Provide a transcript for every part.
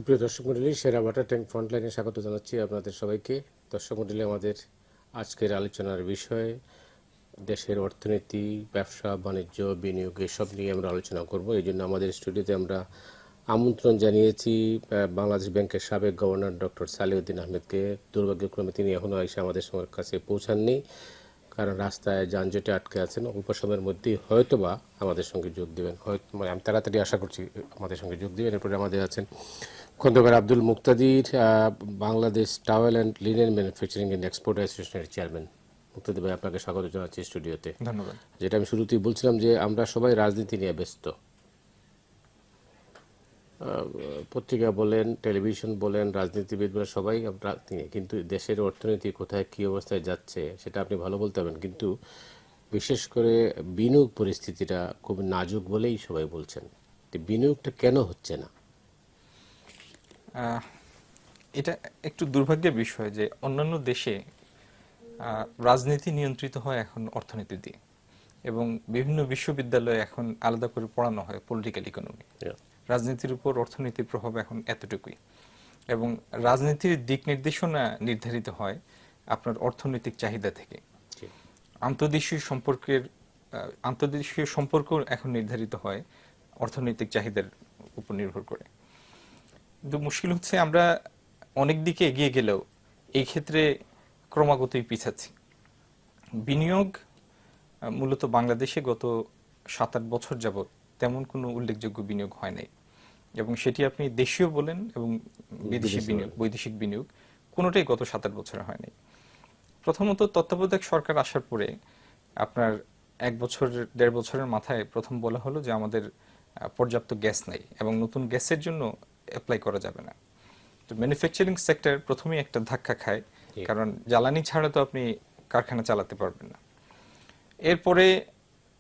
সুপ্রিয় দর্শক মণ্ডলী, সেরা ওয়াটার ট্যাঙ্ক ফ্রন্টলাইনে স্বাগত জানাচ্ছি আপনাদের সবাইকে। দর্শক মণ্ডলী, আমাদের আজকের আলোচনার বিষয় দেশের অর্থনীতি, ব্যবসা বাণিজ্য, বিনিয়োগ এসব নিয়ে আমরা আলোচনা করব। এই জন্য আমাদের স্টুডিওতে আমরা আমন্ত্রণ জানিয়েছি বাংলাদেশ ব্যাংকের সাবেক গভর্নর ডক্টর সালেউদ্দিন আহমেদকে। দুর্ভাগ্যক্রমে তিনি এখনও এসে আমাদের কাছে পৌঁছাননি, কারণ রাস্তায় যানজটে আটকে আছেন। অল্প সময়ের মধ্যেই হয়তোবা আমাদের সঙ্গে যোগ দেবেন, হয়তো মানে আমি তাড়াতাড়ি আশা করছি আমাদের সঙ্গে যোগ দেবেন। এরপরে আমাদের আছেন Khondokar Abdul Muktadir, Bangladesh towel and linen manufacturing and export অ্যাসোসিয়েশনের চেয়ারম্যান। মুক্তাদি ভাই, আপনাকে স্বাগত জানাচ্ছি স্টুডিওতে। ধন্যবাদ। যেটা আমি শুরুতেই বলছিলাম যে আমরা সবাই রাজনীতি নিয়ে ব্যস্ত। পত্রিকা বলেন, টেলিভিশন বলেন, রাজনীতিবিদ বলেন, সবাই আমরা নিয়ে, কিন্তু দেশের অর্থনীতি কোথায় কী অবস্থায় যাচ্ছে সেটা আপনি ভালো বলতে পারবেন। কিন্তু বিশেষ করে বিনিয়োগ পরিস্থিতিটা খুব নাজুক বলেই সবাই বলছেন। বিনিয়োগটা কেন হচ্ছে না? এটা একটু দুর্ভাগ্যের বিষয় যে অন্যান্য দেশে রাজনীতি নিয়ন্ত্রিত হয় এখন অর্থনীতি দিয়ে, এবং বিভিন্ন বিশ্ববিদ্যালয়ে এখন আলাদা করে পড়ানো হয় পলিটিক্যাল ইকোনমি। রাজনীতির উপর অর্থনীতির প্রভাব এখন এতটুকুই, এবং রাজনীতির দিক নির্দেশনা নির্ধারিত হয় আপনার অর্থনৈতিক চাহিদা থেকে। আন্তর্দেশীয় সম্পর্ক এখন নির্ধারিত হয় অর্থনৈতিক চাহিদার উপর নির্ভর করে। কিন্তু মুশকিল হচ্ছে আমরা অনেক দিকে এগিয়ে গেলেও এই ক্ষেত্রে ক্রমাগতই পিছাচ্ছি। বিনিয়োগ মূলত বাংলাদেশে গত 7-8 বছর যাবৎ তেমন কোনো উল্লেখযোগ্য বিনিয়োগ হয় নাই, এবং সেটি আপনি দেশীয় বলেন এবং বিদেশি বিনিয়োগ, বৈদেশিক বিনিয়োগ, কোনোটাই গত 7-8 বছরে হয় নাই। প্রথমত তত্ত্বাবধায়ক সরকার আসার পরে আপনার 1-1.5 বছরের মাথায় প্রথম বলা হলো যে আমাদের পর্যাপ্ত গ্যাস নাই এবং নতুন গ্যাসের জন্য অ্যাপ্লাই করা যাবে না। তো ম্যানুফ্যাকচারিং সেক্টর প্রথমেই একটা ধাক্কা খায়, কারণ জ্বালানি ছাড়া তো আপনি কারখানা চালাতে পারবেন না। এরপরে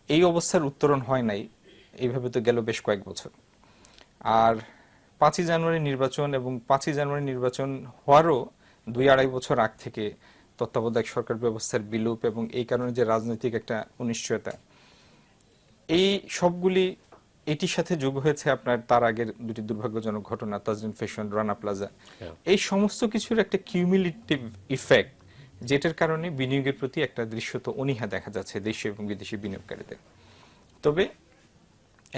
এই অবস্থার উত্তরণ হয় নাই, এইভাবে তো গেল বেশ কয়েক বছর। আর 5ই জানুয়ারি নির্বাচন, এবং 5ই জানুয়ারি নির্বাচন হওয়ারও 2-2.5 বছর আগ থেকে তত্ত্বাবধায়ক সরকার ব্যবস্থার বিলোপ, এবং এই কারণে যে রাজনৈতিক একটা অনিশ্চয়তা, এই সবগুলি এটির সাথে যোগ হয়েছে আপনার তার আগের দুটি দুর্ভাগ্যজনক ঘটনা, তাজরিন ফ্যাশন, রানা প্লাজা। এই সমস্ত কিছুর একটা কিউমুলেটিভ ইফেক্ট, যেটার কারণে বিনিয়োগের প্রতি একটা দৃশ্যত অনীহা দেখা যাচ্ছে দেশীয় এবং বিদেশি বিনিয়োগকারীদের। তবে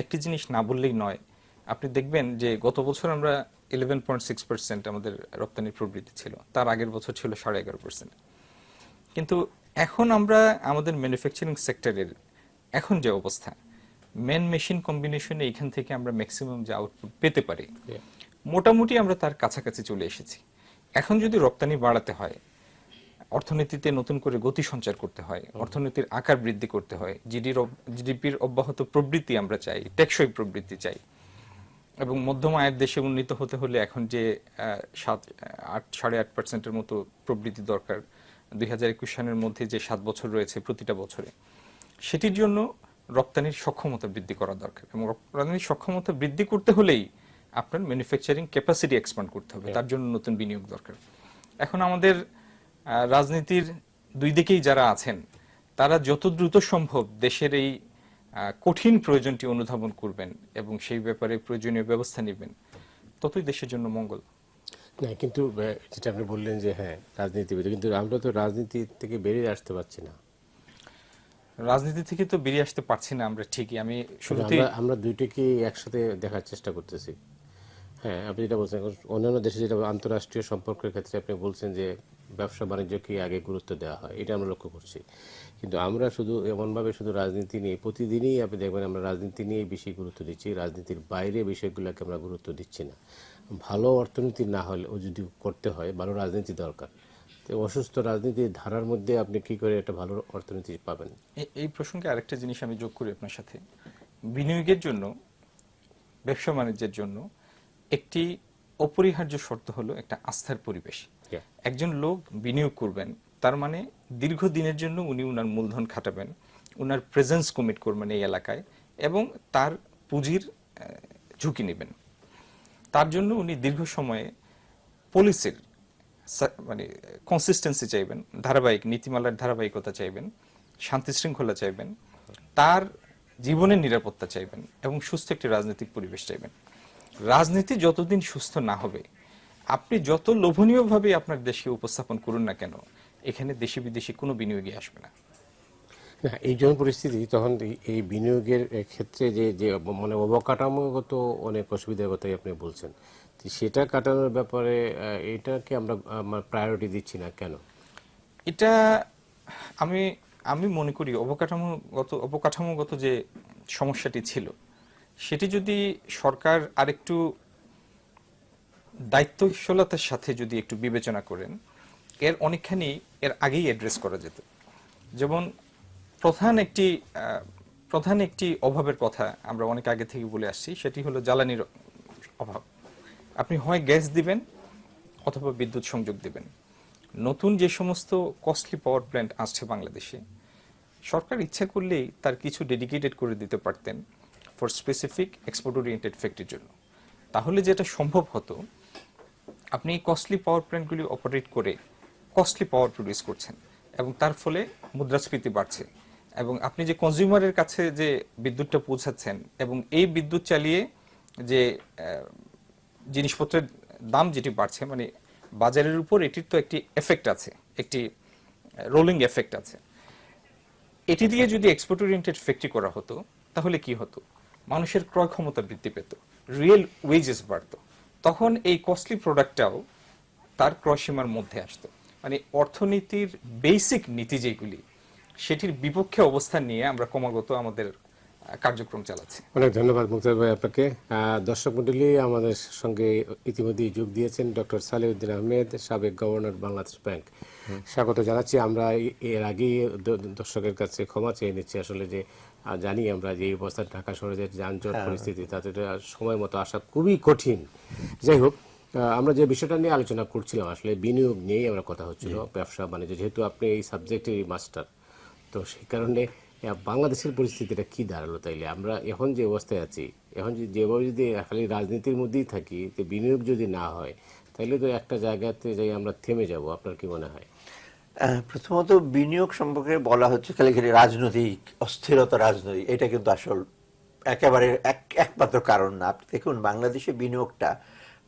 একটি জিনিস না বললেই নয়, আপনি দেখবেন যে গত বছর আমরা 11.6% আমাদের রপ্তানি প্রবৃদ্ধি ছিল, তার আগের বছর ছিল 11.5%। কিন্তু এখন আমরা আমাদের ম্যানুফ্যাকচারিং সেক্টরের এখন যে অবস্থা, ম্যান মেশিন কম্বিনেশনে এখান থেকে আমরা ম্যাক্সিমাম যে আউটপুট পেতে পারি, মোটামুটি আমরা তার কাছাকাছি চলে এসেছি। এখন যদি রপ্তানি বাড়াতে হয়, অর্থনীতিতে নতুন করে গতি সঞ্চার করতে হয়, অর্থনীতির আকার বৃদ্ধি করতে হয়, জিডিপির অব্যাহত প্রবৃদ্ধি আমরা চাই, টেকসই প্রবৃদ্ধি চাই, এবং মধ্যম আয়ের দেশে উন্নীত হতে হলে এখন যে 7.5% মতো প্রবৃদ্ধি দরকার 2021 সালের মধ্যে, যে 7 বছর রয়েছে প্রতিটা বছরে, সেটির জন্য রপ্তানির সক্ষমতা বৃদ্ধি করা দরকার। এবং রপ্তানির সক্ষমতা বৃদ্ধি করতে হলেই আপনার ম্যানুফ্যাকচারিং ক্যাপাসিটি এক্সপ্যান্ড করতে হবে, তার জন্য নতুন বিনিয়োগ দরকার। এখন আমাদের রাজনীতির দুই দিকেই যারা আছেন, তারা যত দ্রুত সম্ভব দেশের এই কঠিন প্রয়োজনটি অনুধাবন করবেন এবং সেই ব্যাপারে প্রয়োজনীয় ব্যবস্থা নেবেন, ততই দেশের জন্য মঙ্গল। না, কিন্তু যেটা আপনি বললেন যে হ্যাঁ রাজনীতিবিদ, কিন্তু আমরা তো রাজনীতি থেকে বেরিয়ে আসতে পারছি না। রাজনীতি থেকে তো বেরিয়ে আসতে পারছি না আমরা ঠিকই, আমি শুরুতেই আমরা দুইটাকে একসাথে দেখার চেষ্টা করতেছি। হ্যাঁ, আপনি যেটা বলছেন, অন্যান্য দেশে যেটা আন্তঃরাষ্ট্রীয় সম্পর্কের ক্ষেত্রে আপনি বলছেন যে ব্যবসা বাণিজ্যকে আগে গুরুত্ব দেওয়া হয়, এটা আমরা লক্ষ্য করছি। কিন্তু আমরা শুধু এমনভাবে শুধু রাজনীতি নিয়ে প্রতিদিনই আপনি দেখবেন আমরা রাজনীতি নিয়ে বেশি গুরুত্ব দিচ্ছি, রাজনীতির বাইরে বিষয়গুলোকে আমরা গুরুত্ব দিচ্ছি না। ভালো অর্থনীতি না হলেও যদি করতে হয়, ভালো রাজনীতি দরকার। তো অসুস্থ রাজনীতির ধারার মধ্যে আপনি কি করে একটা ভালো অর্থনীতি পাবেন? এই প্রসঙ্গে আরেকটা জিনিস আমি যোগ করি আপনার সাথে। বিনিয়োগের জন্য, ব্যবসা বাণিজ্যের জন্য একটি অপরিহার্য শর্ত হলো একটা আস্থার পরিবেশ। একজন লোক বিনিয়োগ করবেন, তার মানে দীর্ঘদিনের জন্য উনি উনার মূলধন খাটাবেন, উনার প্রেজেন্স কমিট করবেন এই এলাকায়, এবং তার পুঁজির ঝুঁকি নেবেন। তার জন্য উনি দীর্ঘ সময়ে পলিসির মানে কনসিস্টেন্সি চাইবেন, ধারাবাহিক নীতিমালার ধারাবাহিকতা চাইবেন, শান্তি শৃঙ্খলা চাইবেন, তার জীবনের নিরাপত্তা চাইবেন, এবং সুস্থ একটি রাজনৈতিক পরিবেশ চাইবেন। রাজনীতি যতদিন সুস্থ না হবে, আপনি যত লোভনীয়ভাবে আপনার দেশকে উপস্থাপন করুন না কেন, এখানে দেশি বিদেশি কোনো বিনিয়োগই আসবে না। না, এই যখন পরিস্থিতি তখন এই বিনিয়োগের ক্ষেত্রে যে যে মানে অবকাঠামোগত অনেক অসুবিধার কথাই আপনি বলছেন, তো সেটা কাটানোর ব্যাপারে এটাকে আমরা প্রায়োরিটি দিচ্ছি না কেন? এটা আমি আমি মনে করি অবকাঠামোগত যে সমস্যাটি ছিল, সেটি যদি সরকার আরেকটু দায়িত্বশীলতার সাথে যদি একটু বিবেচনা করেন, অনেকখানি এর আগেই অ্যাড্রেস করা যেত। যেমন প্রধান একটি প্রধান একটি অভাবের কথা আমরা অনেক আগে থেকে বলে আসছি, সেটি হলো জ্বালানির অভাব। আপনি হয় গ্যাস দিবেন অথবা বিদ্যুৎ সংযোগ দিবেন। নতুন যে সমস্ত কস্টলি পাওয়ার প্ল্যান্ট আসছে বাংলাদেশে, সরকার ইচ্ছা করলেই তার কিছু ডেডিকেটেড করে দিতে পারতেন ফর স্পেসিফিক এক্সপোর্ট ওরিয়েন্টেড ফ্যাক্টরির জন্য। তাহলে যেটা সম্ভব হতো, আপনি এই কস্টলি পাওয়ার প্ল্যান্টগুলি অপারেট করে কস্টলি পাওয়ার প্রডিউস করছেন এবং তার ফলে মুদ্রাস্ফীতি বাড়ছে, এবং আপনি যে কনজিউমারের কাছে যে বিদ্যুৎটা পৌঁছাচ্ছেন এবং এই বিদ্যুৎ চালিয়ে যে জিনিসপত্রের দাম যেটি বাড়ছে, মানে বাজারের উপর এটির তো একটি এফেক্ট আছে, একটি রোলিং এফেক্ট আছে। এটি দিয়ে যদি এক্সপোর্ট ওরিয়েন্টেড ফ্যাক্টরি করা হতো, তাহলে কি হতো? মানুষের ক্রয় ক্ষমতা বৃদ্ধি পেত, রিয়েল ওয়েজেস বাড়তো, তখন এই কস্টলি প্রোডাক্টটাও তার ক্রয় সীমার মধ্যে আসতো। মানে অর্থনীতির বেসিক নীতি যেগুলি, সেটির বিপক্ষে অবস্থান নিয়ে আমরা ক্রমাগত আমাদের কার্যক্রম চালাচ্ছি। অনেক ধন্যবাদ মুক্তার ভাই আপনাকে। দর্শক মণ্ডলী, আমাদের সঙ্গে ইতিমধ্যেই যোগ দিয়েছেন ডক্টর সালেউদ্দিন আহমেদ, সাবেক গভর্নর বাংলাদেশ ব্যাংক। স্বাগত জানাচ্ছি। আমরা এর আগেই দর্শকের কাছে ক্ষমা চেয়ে নিচ্ছি, আসলে যে জানি আমরা যে এই অবস্থা ঢাকা শহরে যে যানজট পরিস্থিতি, তাতে সময় মতো আসা খুবই কঠিন। যাই হোক, আমরা যে বিষয়টা নিয়ে আলোচনা করছিলাম, আসলে বিনিয়োগ নিয়েই আমরা কথা হচ্ছিল, ব্যবসা বাণিজ্য, যেহেতু আপনি এই সাবজেক্টেরই মাস্টার, তো সেই কারণে বাংলাদেশের পরিস্থিতিটা কি দাঁড়ালো তাইলে? আমরা এখন যে অবস্থায় আছি, এখন যেভাবে যদি খালি রাজনীতির মধ্যেই থাকি, তো বিনিয়োগ যদি না হয়, তাহলে তো একটা জায়গাতে যাই আমরা থেমে যাব। আপনার কি মনে হয়? প্রথমত বিনিয়োগ সম্পর্কে বলা হচ্ছে খালি খালি রাজনৈতিক অস্থিরতা, রাজনৈতিক, এটা কিন্তু আসল একেবারে একমাত্র কারণ না। আপনি দেখুন বাংলাদেশে বিনিয়োগটা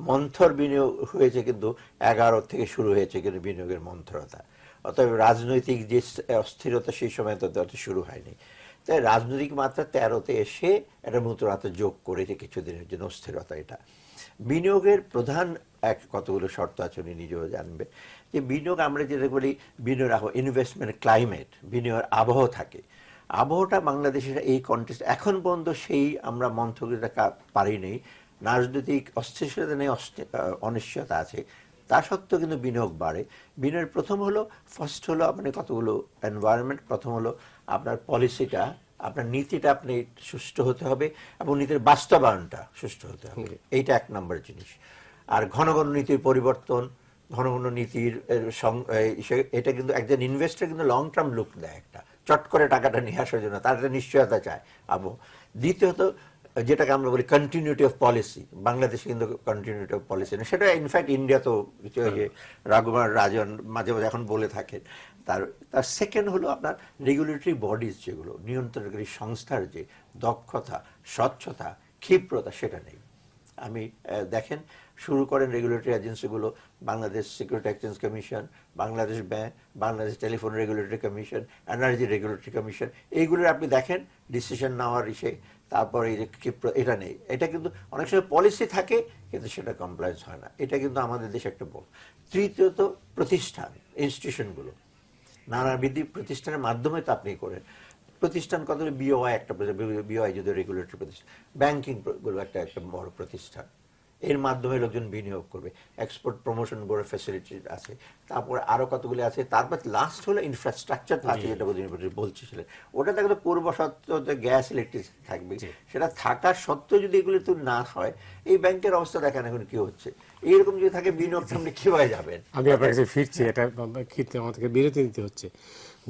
মন্থর বিনিয়োগ হয়েছে, কিন্তু 11 থেকে শুরু হয়েছে কিন্তু বিনিয়োগের মন্থরতা। অতএব রাজনৈতিক যে অস্থিরতা সেই সময় তো শুরু হয়নি। তাই রাজনৈতিক মাত্রা 13তে এসে একটা মন্থরতা যোগ করেছে কিছুদিনের জন্য অস্থিরতা। এটা বিনিয়োগের প্রধান কতগুলো শর্ত আছে, উনি নিজেও জানবে যে বিনিয়োগ আমরা যেটা বলি বিনিয়োগ ইনভেস্টমেন্ট ক্লাইমেট, বিনিয়োগের আবহাওয়া থাকে। আবহাওয়াটা বাংলাদেশের এই কন্টেক্সট এখন পর্যন্ত সেই আমরা মন্থরতা পারিনি। রাজনৈতিক অস্থিরতা নেই, অনিশ্চয়তা আছে, তা সত্ত্বেও কিন্তু বিনিয়োগ বাড়ে। বিনিয়োগের প্রথম হলো ফার্স্ট হলো আপনার কতগুলো এনভায়রনমেন্ট, প্রথম হলো আপনার পলিসিটা, আপনার নীতিটা আপনি সুষ্ঠু হতে হবে এবং নীতির বাস্তবায়নটা সুষ্ঠু হতে হবে, এইটা এক নম্বর জিনিস। আর ঘন ঘন নীতির পরিবর্তন, ঘন ঘন নীতির এটা কিন্তু একজন ইনভেস্টর কিন্তু লং টার্ম লুক দেয়, একটা চট করে টাকাটা নিয়ে আসার জন্য তার একটা নিশ্চয়তা চায়। দ্বিতীয়ত যেটাকে আমরা বলি কন্টিনিউটি অফ পলিসি, বাংলাদেশে কিন্তু কন্টিনিউটি অফ পলিসি না, সেটা ইনফ্যাক্ট ইন্ডিয়া তো রাঘুবার রাজন মাঝে মাঝে এখন বলে থাকেন। তার সেকেন্ড হলো আপনার রেগুলেটরি বডিজ, যেগুলো নিয়ন্ত্রণকারী সংস্থার যে দক্ষতা, স্বচ্ছতা, ক্ষিপ্রতা, সেটা নেই। আমি দেখেন শুরু করেন রেগুলেটরি এজেন্সিগুলো, Bangladesh security exchange commission, Bangladesh bank, Bangladesh telephone regulatory commission, energy regulatory commission, এইগুলোর আপনি দেখেন ডিসিশন নেওয়ার তারপরে এই যে এটা নেই। এটা কিন্তু অনেক সময় পলিসি থাকে কিন্তু সেটা কমপ্লায়েন্স হয় না, এটা কিন্তু আমাদের দেশে একটা বড়। তৃতীয়ত প্রতিষ্ঠান, ইনস্টিটিউশনগুলো, নানাবিধ প্রতিষ্ঠানের মাধ্যমে তো আপনি করেন। প্রতিষ্ঠান কত, বিওআই একটা, বিওআই যদি রেগুলেটরি প্রতিষ্ঠান, ব্যাংকিং গুলো একটা বড় প্রতিষ্ঠান, এর মাধ্যমে লোকজন বিনিয়োগ করবে। এক্সপোর্ট প্রমোশন বোর্ডের ফ্যাসিলিটি আছে, তারপরে আরো কতগুলি আছে। তারপর লাস্ট হলো ইনফ্রাস্ট্রাকচার আছে, যেটা বলছিলেন, ওটা থাকলে পূর্ব সত্ত্বেও গ্যাস ইলেকট্রিসিটি থাকবে, সেটা থাকার সত্ত্বেও যদি এগুলি তো না হয়, এই ব্যাংকের অবস্থা দেখেন এখন কি হচ্ছে। এইরকম যদি থাকে বিনিয়োগ সামনে কিভাবে যাবেন? আমি আপনার কাছে ফিরছি, এটা ক্ষেত্রে আমাদেরকে বিরতি নিতে হচ্ছে।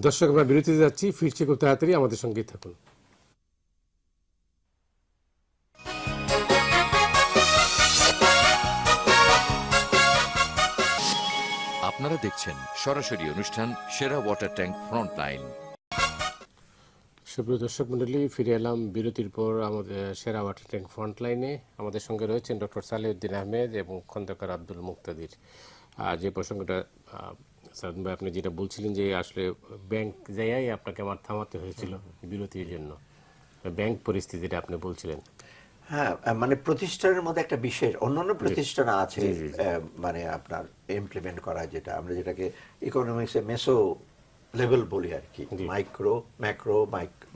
দর্শক, আমরা বিরতিতে যাচ্ছি, ফিরছি খুব তাড়াতাড়ি, আমাদের সঙ্গেই থাকুন। আপনারা দেখছেন সরাসরি অনুষ্ঠান সেরা ওয়াটার ট্যাঙ্ক ফ্রন্টলাইন। সুপ্রিয় দর্শক মন্ডলী, ফিরে এলাম বিরতির পর আমাদের সেরা ওয়াটার ট্যাঙ্ক ফ্রন্টলাইনে। আমাদের সঙ্গে রয়েছেন ডক্টর সালেউদ্দিন আহমেদ এবং খন্দকার আব্দুল মুক্তাদির। যে প্রসঙ্গটা সালমান ভাই আপনি যেটা বলছিলেন যে আসলে ব্যাংক যাইয়াই আপনাকে আমার থামাতে হয়েছিল বিরতির জন্য, ব্যাংক পরিস্থিতিটা আপনি বলছিলেন। হ্যাঁ, মানে প্রতিষ্ঠানের মধ্যে একটা বিশেষ অন্যান্য প্রতিষ্ঠান আছে, মানে আপনার ইমপ্লিমেন্ট করা, যেটা আমরা যেটাকে ইকোনমিক্সে মেসো লেভেল বলি আর কি, মাইক্রো, ম্যাক্রো,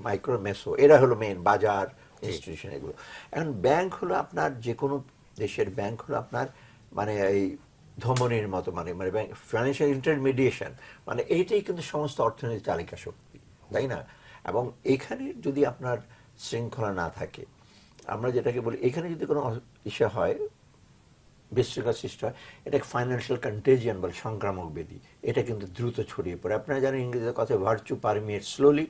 মাইক্রো, মেসো, এরা হলো মেইন বাজার ইনস্টিটিউশন এগুলো। এখন ব্যাংক হলো আপনার, যে কোনো দেশের ব্যাংক হলো আপনার মানে এই ধমনির মতো, মানে মানে ফাইন্যান্সিয়াল ইন্টারমিডিয়েশন, মানে এইটাই কিন্তু সমস্ত অর্থনীতির চালিকা শক্তি, তাই না? এবং এখানে যদি আপনার শৃঙ্খলা না থাকে, আমরা যেটাকে বলি, এখানে যদি কোনো ইস্যু হয়, বিশৃঙ্খলা সৃষ্টি হয়, এটা ফাইন্যান্সিয়াল কন্টেজিয়ান বলে, সংক্রামক ব্যাধি। এটা কিন্তু দ্রুত ছড়িয়ে পড়ে। আপনারা জানেন ইংরেজিতে কথা, ভার্চু পারমিয়েট স্লোলি,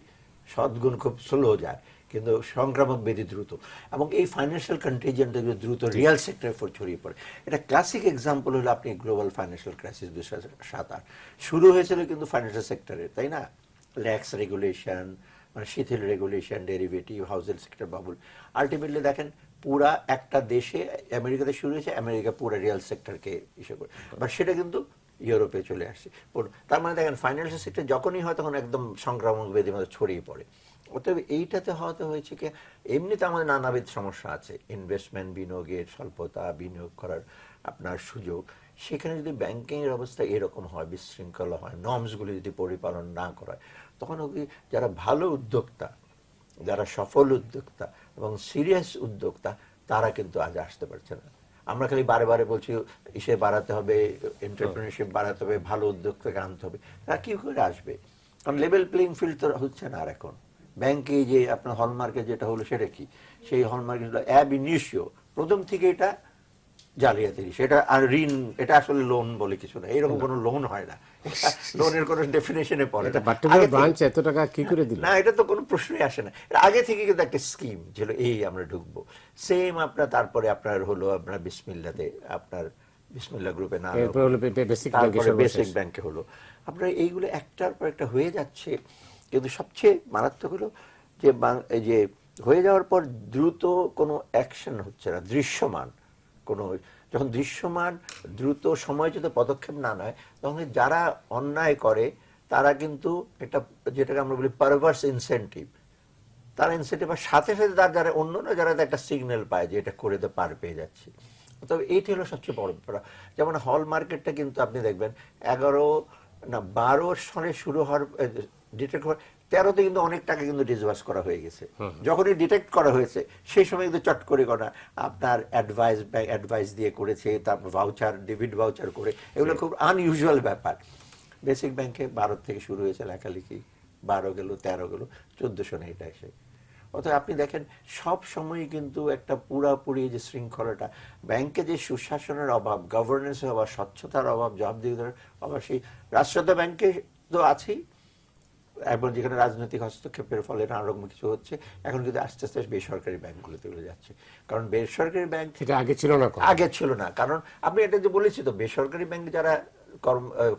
সদ্গুণ খুব স্লো যায়, কিন্তু সংক্রামক ব্যাধি দ্রুত। এবং এই ফাইন্যান্সিয়াল কন্টেজিয়ানটা দ্রুত রিয়েল সেক্টরের উপর ছড়িয়ে পড়ে। এটা ক্লাসিক এক্সাম্পল হলো আপনি গ্লোবাল ফাইন্যান্সিয়াল ক্রাইসিস 2007-08 শুরু হয়েছিল কিন্তু ফাইন্যান্সিয়াল সেক্টরে, তাই না? ল্যাক্স রেগুলেশন, মানে শিথিল রেগুলেশন, ডেরিভেটিভ, হাউসের সেক্টর বাবুল। আলটিমেটলি দেখেন পুরা একটা দেশে, আমেরিকাতে শুরু হয়েছে, আমেরিকা পুরো রিয়েল সেক্টরকে ইস্যু করে, বাট সেটা কিন্তু ইউরোপে চলে আসছে। তার মানে দেখেন ফাইন্যান্সিয়াল সেক্টর যখনই হয় তখন একদম সংক্রামক ব্যাধির মধ্যে ছড়িয়ে পড়ে। অতএব এইটাতে হওয়াতে হয়েছে কি, এমনিতে আমাদের নানাবিধ সমস্যা আছে, ইনভেস্টমেন্ট, বিনিয়োগের স্বল্পতা, বিনিয়োগ করার আপনার সুযোগ। সেখানে যদি ব্যাংকিং এর অবস্থা এরকম হয়, বিশৃঙ্খলা হয়, নর্মসগুলি যদি পরিপালন না করা, তখন যারা ভালো উদ্যোক্তা, যারা সফল উদ্যোক্তা এবং সিরিয়াস উদ্যোক্তা, তারা কিন্তু আজ আসতে পারছে না। আমরা খালি বারে বারে বলছি ইসে বাড়াতে হবে, এন্টারপ্রেনারশিপ বাড়াতে হবে, ভালো উদ্যোক্তাকে আনতে হবে, তারা কি করে আসবে? কারণ লেভেল প্লেইং ফিল্ড তো হচ্ছে না আর এখন। ব্যাংকে যে আপনার হলমার্কে যেটা হলো, সেটা কি? সেই হলমার্কে অ্যাব ইনিশিও, প্রথম থেকে এটা জালিয়াতি, সেটা আর ঋণ, এটা আসলে লোন বলে কিছু না, এরকম কোনো লোন হয় না, লোনের কোনো ডেফিনেশনে পড়ে না। ব্রাঞ্চ এত টাকা কি করে দিল? না, এটা তো কোনো প্রশ্নই আসে না। আগে থেকে কিন্তু একটা স্কিম ছিল, এই আমরা ঢুকবো সেম আপনার, তারপরে আপনার হলো আপনার বিসমিল্লাতে, আপনার বিসমিল্লা গ্রুপে না, তারপরে বেসিক ব্যাংকে হলো। আপনার এইগুলো একটার পর একটা হয়ে যাচ্ছে, কিন্তু সবচেয়ে মারাত্মক হলো যে যে হয়ে যাওয়ার পর দ্রুত কোনো অ্যাকশন হচ্ছে না, দৃশ্যমান কোনো, যখন দৃশ্যমান দ্রুত সময়োচিত পদক্ষেপ না নেয়, তখন যারা অন্যায় করে তারা কিন্তু একটা, যেটাকে আমরা বলি পারভার্স ইনসেন্টিভ, তারা ইনসেন্টিভ সাথে সাথে তার যারা অন্যরা যারা একটা সিগন্যাল পায় যে এটা করে তো পার পেয়ে যাচ্ছে। তবে এইটি হলো সবচেয়ে বড় ব্যাপার। যেমন হল মার্কেটটা কিন্তু আপনি দেখবেন 12 সালে শুরু হওয়ার, ডিটেক্ট হওয়ার 13তে কিন্তু অনেক টাকা কিন্তু ডিসবার্স করা হয়ে গেছে। যখনই ডিটেক্ট করা হয়েছে সেই সময় কিন্তু চট করে করা আপনার অ্যাডভাইস দিয়ে করেছে, তারপর ভাউচার, ডেবিট ভাউচার করে, এগুলো খুব আনইউজুয়াল ব্যাপার। বেসিক ব্যাংকে 12 থেকে শুরু হয়েছে লেখালেখি, 12 গেল, 13 গেল, 1400 নেই এটা এসে। অর্থাৎ আপনি দেখেন সব সময় কিন্তু একটা পুরাপুরি যে শৃঙ্খলাটা, ব্যাংকে যে সুশাসনের অভাব, গভর্নেন্সের অভাব, স্বচ্ছতার অভাব, জবাবদিহিতার অভাব, সেই রাষ্ট্রায়ত্ত ব্যাংকে তো আছেই, এবং যেখানে রাজনৈতিক হস্তক্ষেপের ফলে নানা রকম কিছু হচ্ছে, এখন কিন্তু আস্তে আস্তে বেসরকারি ব্যাংকগুলোতে যাচ্ছে। কারণ বেসরকারি ব্যাংক আগে ছিল না, আগে ছিল না, কারণ আপনি এটা যে বলেছি তো, বেসরকারি ব্যাংক যারা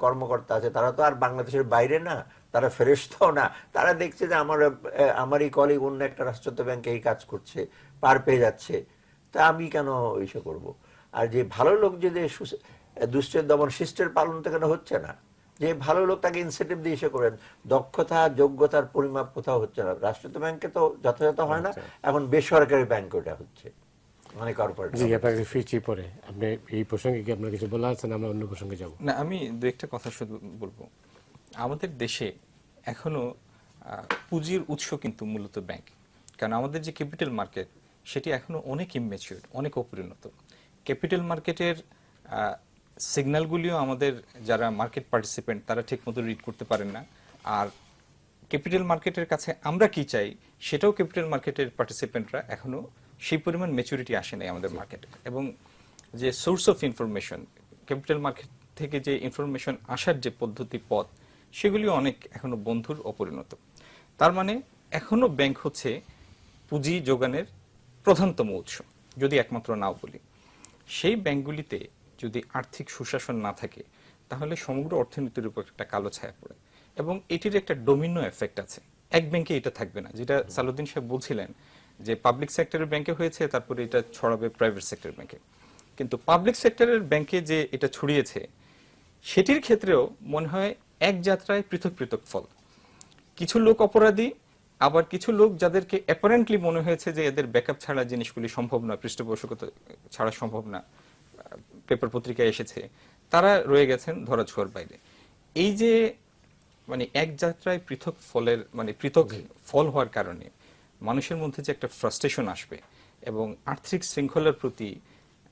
কর্মকর্তা আছে তারা তো আর বাংলাদেশের বাইরে না, তারা ফেরেশতাও না, তারা দেখছে যে আমারই কলিগ অন্য একটা রাষ্ট্রায়ত্ত ব্যাংকে এই কাজ করছে, পার পেয়ে যাচ্ছে, তা আমি কেন এইসব করব? আর যে ভালো লোক যে দুষ্টের দমন শিষ্টের পালন তো কেন হচ্ছে না, যে ভালো লোক তাকে ইনসেন্টিভ দিয়ে এসে করেন, দক্ষতা যোগ্যতার পরিমাপ কোথাও হচ্ছে না। রাষ্ট্রায়ত্ত ব্যাংকে তো যথাযথ হয় না, এখন বেসরকারি ব্যাংক ওটা হচ্ছে, মানে কর্পোরেট। জি, আপনাকে ফিরছি পরে। আপনি এই প্রসঙ্গে কি আপনার কিছু বলা আছে? আমরা অন্য প্রসঙ্গে যাব না, আমি দু একটা কথা শুধু বলবো। আমাদের দেশে এখনো পুঁজির উৎস কিন্তু মূলত ব্যাংক, কারণ আমাদের যে ক্যাপিটাল মার্কেট সেটি এখনো অনেক ইমম্যাচিউর, অনেক অপরিণত। ক্যাপিটাল মার্কেটের সিগন্যালগুলিও আমাদের যারা মার্কেট পার্টিসিপেন্ট তারা ঠিক মতো রিড করতে পারেন না। আর ক্যাপিটাল মার্কেটের কাছে আমরা কি চাই সেটাও ক্যাপিটাল মার্কেটের পার্টিসিপেন্টরা এখনো সেই পরিমাণ ম্যাচুরিটি আসে নাই আমাদের মার্কেটে। এবং যে source of information, capital market থেকে যে ইনফরমেশন আসার যে পদ্ধতি, পথ, সেগুলিও অনেক এখনো বন্ধুর অপরিণত। তার মানে এখনো ব্যাংক হচ্ছে পুঁজি যোগানের প্রধানতম উৎস, যদি একমাত্র নাও বলি। সেই ব্যাংকগুলিতে যদি আর্থিক সুশাসন না থাকে তাহলে সমগ্র অর্থনীতির উপর একটা কালো ছায়া পড়ে, এবং এটির একটা ডোমিনো এফেক্ট আছে। এক ব্যাংকে এটা থাকবে না, যেটা সালাউদ্দিন সাহেব বলছিলেন যে পাবলিক সেক্টরের ব্যাংকে হয়েছে, তারপরে এটা ছড়াবে প্রাইভেট সেক্টরের ব্যাংকে। কিন্তু পাবলিক সেক্টরের ব্যাংকে যে এটা ছড়িয়েছে, সেটির ক্ষেত্রেও মনে হয় এক যাত্রায় পৃথক পৃথক ফল। কিছু লোক অপরাধী, আবার কিছু লোক যাদেরকে অ্যাপারেন্টলি মনে হয়েছে যে এদের ব্যাকআপ ছাড়া জিনিসগুলি সম্ভব না, পৃষ্ঠপোষকতা ছাড়া সম্ভব না, পেপার পত্রিকায় এসেছে, তারা রয়ে গেছেন ধরাছোঁয়ার বাইরে। এই যে মানে এক যাত্রায় পৃথক ফলের মানে পৃথক ফল হওয়ার কারণে মানুষের মধ্যে যে একটা ফ্রাস্ট্রেশন আসবে, এবং আর্থিক শৃঙ্খলার প্রতি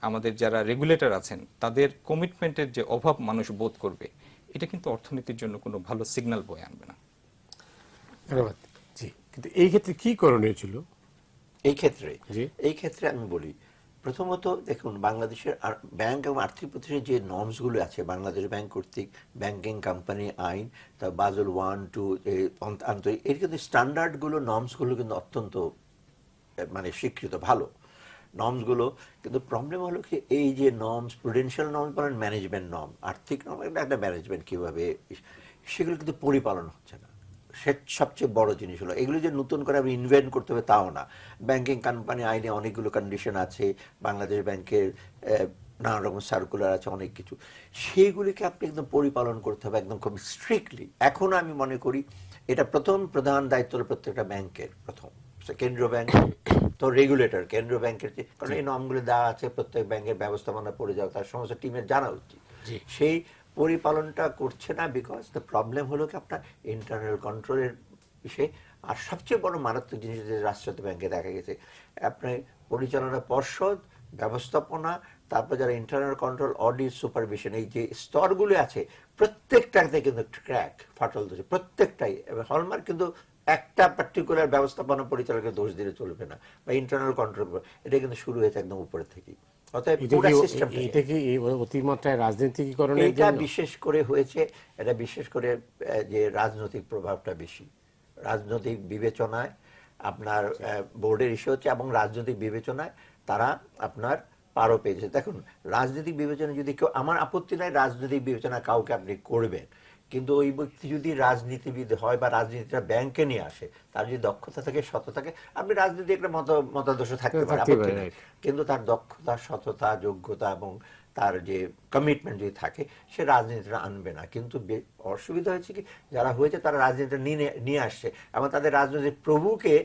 আমাদের যারা রেগুলেটর আছেন তাদের কমিটমেন্টের যে অভাব মানুষ বোধ করবে, এটা কিন্তু অর্থনীতির জন্য কোনো ভালো সিগন্যাল বয়ে আনবে না। ধন্যবাদ। জি, কিন্তু এই ক্ষেত্রে কি করণীয় ছিল? এই ক্ষেত্রে জি। এই ক্ষেত্রে আমি বলি, প্রথমত দেখুন বাংলাদেশের ব্যাংক এবং আর্থিক প্রতিষ্ঠানের যে নর্মস গুলো আছে, বাংলাদেশ ব্যাংক কর্তৃক ব্যাংকিং কোম্পানি আইন, তার বাজেল 1, 2 আন্তরিক, এর কিন্তু স্ট্যান্ডার্ড গুলো, নর্মস গুলো কিন্তু অত্যন্ত মানে স্বীকৃত ভালো নর্মস গুলো। কিন্তু প্রবলেম হলো কি, এই যে নর্মস, প্রুডেন্সিয়াল নর্মস বলেন, ম্যানেজমেন্ট নর্ম, আর্থিক নর্ম, একটা ম্যানেজমেন্ট কিভাবে, সেগুলো কিন্তু পরিপালন হচ্ছে না। সে সবচেয়ে বড় জিনিস হলো, এগুলো যে নতুন করে আমি ইনভেন্ট করতে হবে তাও না। ব্যাংকিং কোম্পানি আইনে অনেকগুলো কন্ডিশন আছে, বাংলাদেশ ব্যাংকের নানা রকম সার্কুলার আছে, অনেক কিছু, সেইগুলিকে আপনি একদম পরিপালন করতে হবে একদম খুব স্ট্রিক্টলি। এখন আমি মনে করি এটা প্রথম প্রধান দায়িত্ব হলো প্রত্যেকটা ব্যাংকের। প্রথম কেন্দ্রীয় ব্যাংক তো রেগুলেটর, কেন্দ্রীয় ব্যাংকের যে, কারণ এই নর্মগুলো দেওয়া আছে, প্রত্যেক ব্যাংকের ব্যবস্থাপনা পড়ে যাওয়া তার সমস্ত টিমের জানা উচিত। সেই পরিপালনটা করছে না, বিকজ দ্য প্রবলেম হলো কি আপনার ইন্টারনাল কন্ট্রোলের বিষয়ে। আর সবচেয়ে বড় মারাত্মক জিনিস যে রাষ্ট্রায়ত্ত ব্যাংকে দেখা গেছে, আপনার পরিচালনা পর্ষদ, ব্যবস্থাপনা, তারপর যারা ইন্টারনাল কন্ট্রোল, অডিট, সুপারভিশন, এই যে স্তরগুলো আছে, প্রত্যেকটাতে কিন্তু ক্র্যাক, ফাটল ধরছে প্রত্যেকটাই। এবং হলমার্ক কিন্তু একটা পার্টিকুলার ব্যবস্থাপনা পরিচালকের দোষ দিলে চলবে না, বা ইন্টারনাল কন্ট্রোল, এটা কিন্তু শুরু হয়েছে একদম উপরে থেকেই। অতএব পুরো সিস্টেমটা, এটা কি এই অতিমাত্রায় রাজনীতিকরণের এটা জন্য? বিশেষ করে হয়েছে, এটা বিশেষ করে যে রাজনৈতিক প্রভাবটা বেশি, রাজনৈতিক বিবেচনায় আপনার বোর্ডের ইস্যু হচ্ছে, এবং রাজনৈতিক বিবেচনায় তারা আপনার পারও পেয়েছে। দেখুন, রাজনৈতিক বিবেচনা যদি কেউ, আমার আপত্তি নাই রাজনৈতিক বিবেচনা কাউকে আপনি করবেন, কিন্তু ওই ব্যক্তি যদি রাজনীতিবিদ হয় বা রাজনীতিটা ব্যাংকে নিয়ে আসে, তার যদি দক্ষতা থাকে, সততা থাকে, আপনি রাজনীতি একটা মতাদর্শ থাকতে পারে, আপত্তি নেই, কিন্তু তার দক্ষতা, সততা, যোগ্যতা এবং তার যে কমিটমেন্ট যদি থাকে, সে রাজনীতিটা আনবে না। কিন্তু অসুবিধা হয়েছে কি, যারা হয়েছে তারা রাজনীতিটা নিয়ে আসছে, এবং তাদের রাজনৈতিক প্রভুকে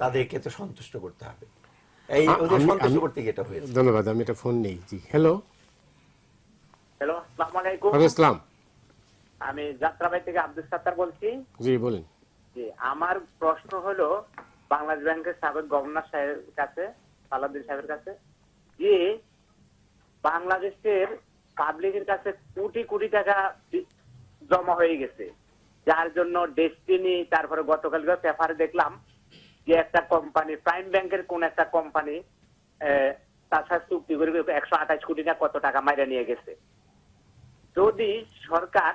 তাদেরকে তো সন্তুষ্ট করতে হবে, এই ওদের সন্তুষ্ট করতে গিয়ে এটা হয়েছে। ধন্যবাদ। আমি একটা ফোন নেই। জি, হ্যালো। হ্যালো, আসসালামু আলাইকুম। ওয়ালাইকুম আসসালাম। আমি যাত্রাবাড়ি থেকে আব্দুল সাত্তার বলছি। জি, বলেন। জি, আমার প্রশ্ন হলো বাংলাদেশ ব্যাংকের সাবেক গভর্নর সাহেবের কাছে, সালাউদ্দিন সাহেবের কাছে, যে বাংলাদেশের পাবলিকের কাছে কোটি কোটি টাকা জমা হয়ে গেছে, যার জন্য ডেস্টিনি, তারপরে গতকালকে পেপারে দেখলাম যে একটা কোম্পানি, প্রাইম ব্যাংকের কোন একটা কোম্পানি তার সাথে চুক্তি করে 128 কোটি না কত টাকা মাইরা নিয়ে গেছে। যদি সরকার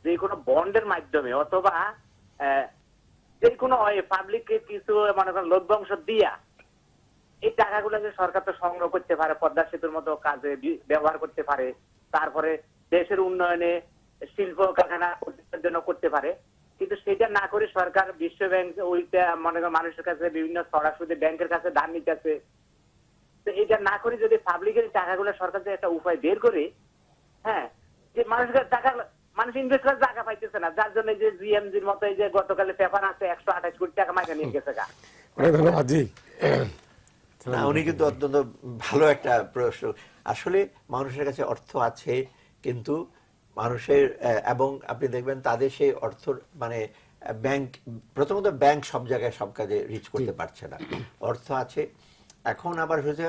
যে কোনো বন্ডের মাধ্যমে অথবা যে কোনো পাবলিককে কিছু মনে করেন লভ্যাংশ দিয়া এই টাকাগুলো যে সরকার তো সংগ্রহ করতে পারে, পদ্মা সেতুর মতো কাজে ব্যবহার করতে পারে, তারপরে দেশের উন্নয়নে, শিল্প কারখানা প্রতিষ্ঠার জন্য করতে পারে, কিন্তু সেটা না করে সরকার বিশ্ব ব্যাংক ওইটা মনে করেন মানুষের কাছে বিভিন্ন সরাসরি ব্যাংকের কাছে ধার নিতেছে। তো এটা না করে যদি পাবলিকের টাকাগুলো সরকার যে একটা উপায় বের করে, হ্যাঁ, যে মানুষের টাকা, মানুষ ইনভেস্টার টাকা পাইতেছে না, যার জন্য যে জিএমজির মতো এই যে গতকালে পেপার আছে 128 কোটি টাকা মাইকা নিয়ে গেছে। অনেক ধন্যবাদ। জি, না, উনি কিন্তু অত্যন্ত ভালো একটা প্রশ্ন। আসলে মানুষের কাছে অর্থ আছে, কিন্তু মানুষের এবং আপনি দেখবেন তাদের সেই অর্থ মানে ব্যাংক, প্রথমত ব্যাংক সব জায়গায় সব কাজে রিচ করতে পারছে না। অর্থ আছে, এখন আবার হয়েছে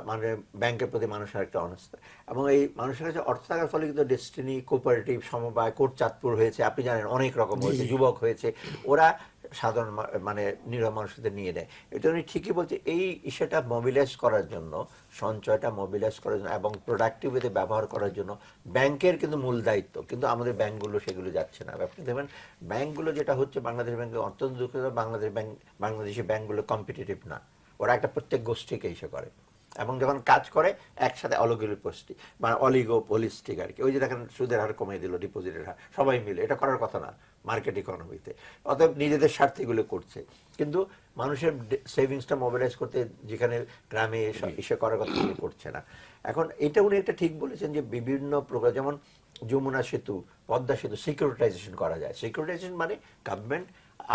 মানে ব্যাংকের প্রতি মানুষের একটা অনাস্থা, এবং এই মানুষের কাছে অর্থ থাকার ফলে কিন্তু ডেস্টিনি, কোঅপারেটিভ, সমবায়, কোটচাঁদপুর হয়েছে, আপনি জানেন অনেক রকম হয়েছে, যুবক হয়েছে, ওরা সাধারণ মানে নিরহ মানুষদের নিয়ে নেয়। এটা উনি ঠিকই বলছে, এই ইস্যুটা মোবিলাইজ করার জন্য, সঞ্চয়টা মোবিলাইজ করার জন্য এবং প্রোডাক্টিভিটি ব্যবহার করার জন্য ব্যাংকের কিন্তু মূল দায়িত্ব, কিন্তু আমাদের ব্যাংকগুলো সেগুলো যাচ্ছে না। আপনি দেখবেন ব্যাংকগুলো যেটা হচ্ছে, বাংলাদেশ ব্যাংকে অত্যন্ত দুঃখিত, বাংলাদেশি ব্যাংকগুলো কম্পিটিটিভ না, ওরা একটা প্রত্যেক গোষ্ঠীকে এসে করে, এবং যখন কাজ করে একসাথে অলিগোপলিস্টিক মানে অলিগোপলিস্টিক আর কি। ওই যে দেখেন সুদের হার কমিয়ে দিল, ডিপোজিটের হার, সবাই মিলে, এটা করার কথা না মার্কেট ইকোনমিতে। অতএব নিজেদের স্বার্থে এগুলো করছে, কিন্তু মানুষের সেভিংসটা মোবিলাইজ করতে যেখানে গ্রামে এসে করার কথা সেগুলো করছে না। এখন এটা উনি একটা ঠিক বলেছেন যে বিভিন্ন প্রকার, যেমন যমুনা সেতু, পদ্মা সেতু সিকিউরিটাইজেশন করা যায়। সিকিউরিটাইজেশন মানে গভর্নমেন্ট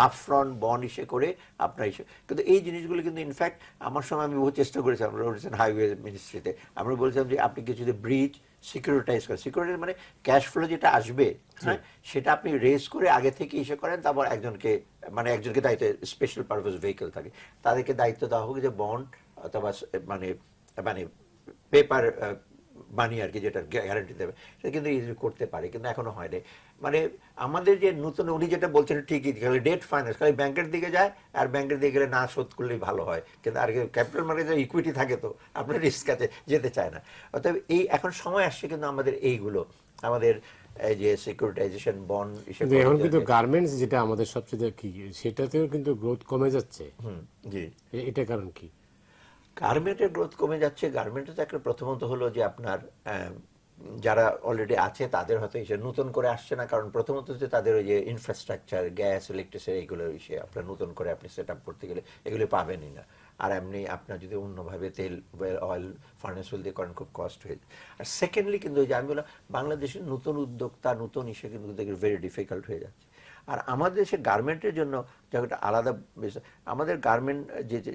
আপফ্রন্ট বন্ড ইস্যু করে আপনার ইস্যু, কিন্তু এই জিনিসগুলো কিন্তু ইনফ্যাক্ট আমার সময় আমি বহু চেষ্টা করেছি, আমরা বলেছেন হাইওয়ে মিনিস্ট্রিতে, আমরা বলছিলাম যে আপনি কিছু যদি ব্রিজ সিকিউরিটাইজ করেন, সিকিউরিটাইজ মানে ক্যাশ ফ্লো যেটা আসবে, হ্যাঁ, সেটা আপনি রেজ করে আগে থেকে ইস্যু করেন, তারপর একজনকে দায়িত্ব, স্পেশাল পারপাস ভেহিকল থাকে, তাদেরকে দায়িত্ব দেওয়া হোক যে বন্ড অথবা মানে মানে পেপার মানি আর কি, যেটা গ্যারান্টি দেবে, সেটা কিন্তু ইজি করতে পারে, কিন্তু এখনো হয়নি। মানে আমাদের যে নতুন, উনি যেটা বলছেন ঠিকই, খালি ডেট ফাইন্যান্স, খালি ব্যাংকের দিকে যায়, আর ব্যাংকের দিকে গেলে না শোধ করলেই ভালো হয়, কিন্তু আর ক্যাপিটাল মার্কেটে ইকুইটি থাকে তো আপনার রিস্ক আছে, যেতে চায় না। অতএব এই এখন সময় আসছে কিন্তু আমাদের এইগুলো, আমাদের এই যে সিকিউরিটাইজেশন বন্ড, এখন কিন্তু গার্মেন্টস যেটা আমাদের সবচেয়ে কি, সেটাতেও কিন্তু গ্রোথ কমে যাচ্ছে। জি, এটা কারণ কি? গার্মেন্টের গ্রোথ কমে যাচ্ছে। গার্মেন্টের একটা প্রথমত হলো যে আপনার যারা অলরেডি আছে তাদের হয়তো এসে নতুন করে আসছে না, কারণ প্রথমত যে তাদের ওই যে ইনফ্রাস্ট্রাকচার, গ্যাস, ইলেকট্রিসিটি, এগুলো এসে আপনার নতুন করে আপনি সেট আপ করতে গেলে এগুলো পাবেনই না। আর এমনি আপনার যদি অন্যভাবে তেল, অয়েল, ফার্নেস ওয়েল দিয়ে করেন, খুব কস্ট হয়ে যায়। আর সেকেন্ডলি কিন্তু ওই যে আমি বললাম, বাংলাদেশের নতুন উদ্যোক্তা, নতুন ইস্যু কিন্তু ভেরি ডিফিকাল্ট হয়ে যাচ্ছে। আর আমাদের দেশে গার্মেন্টের জন্য একটা আলাদা বিষয়, আমাদের গার্মেন্ট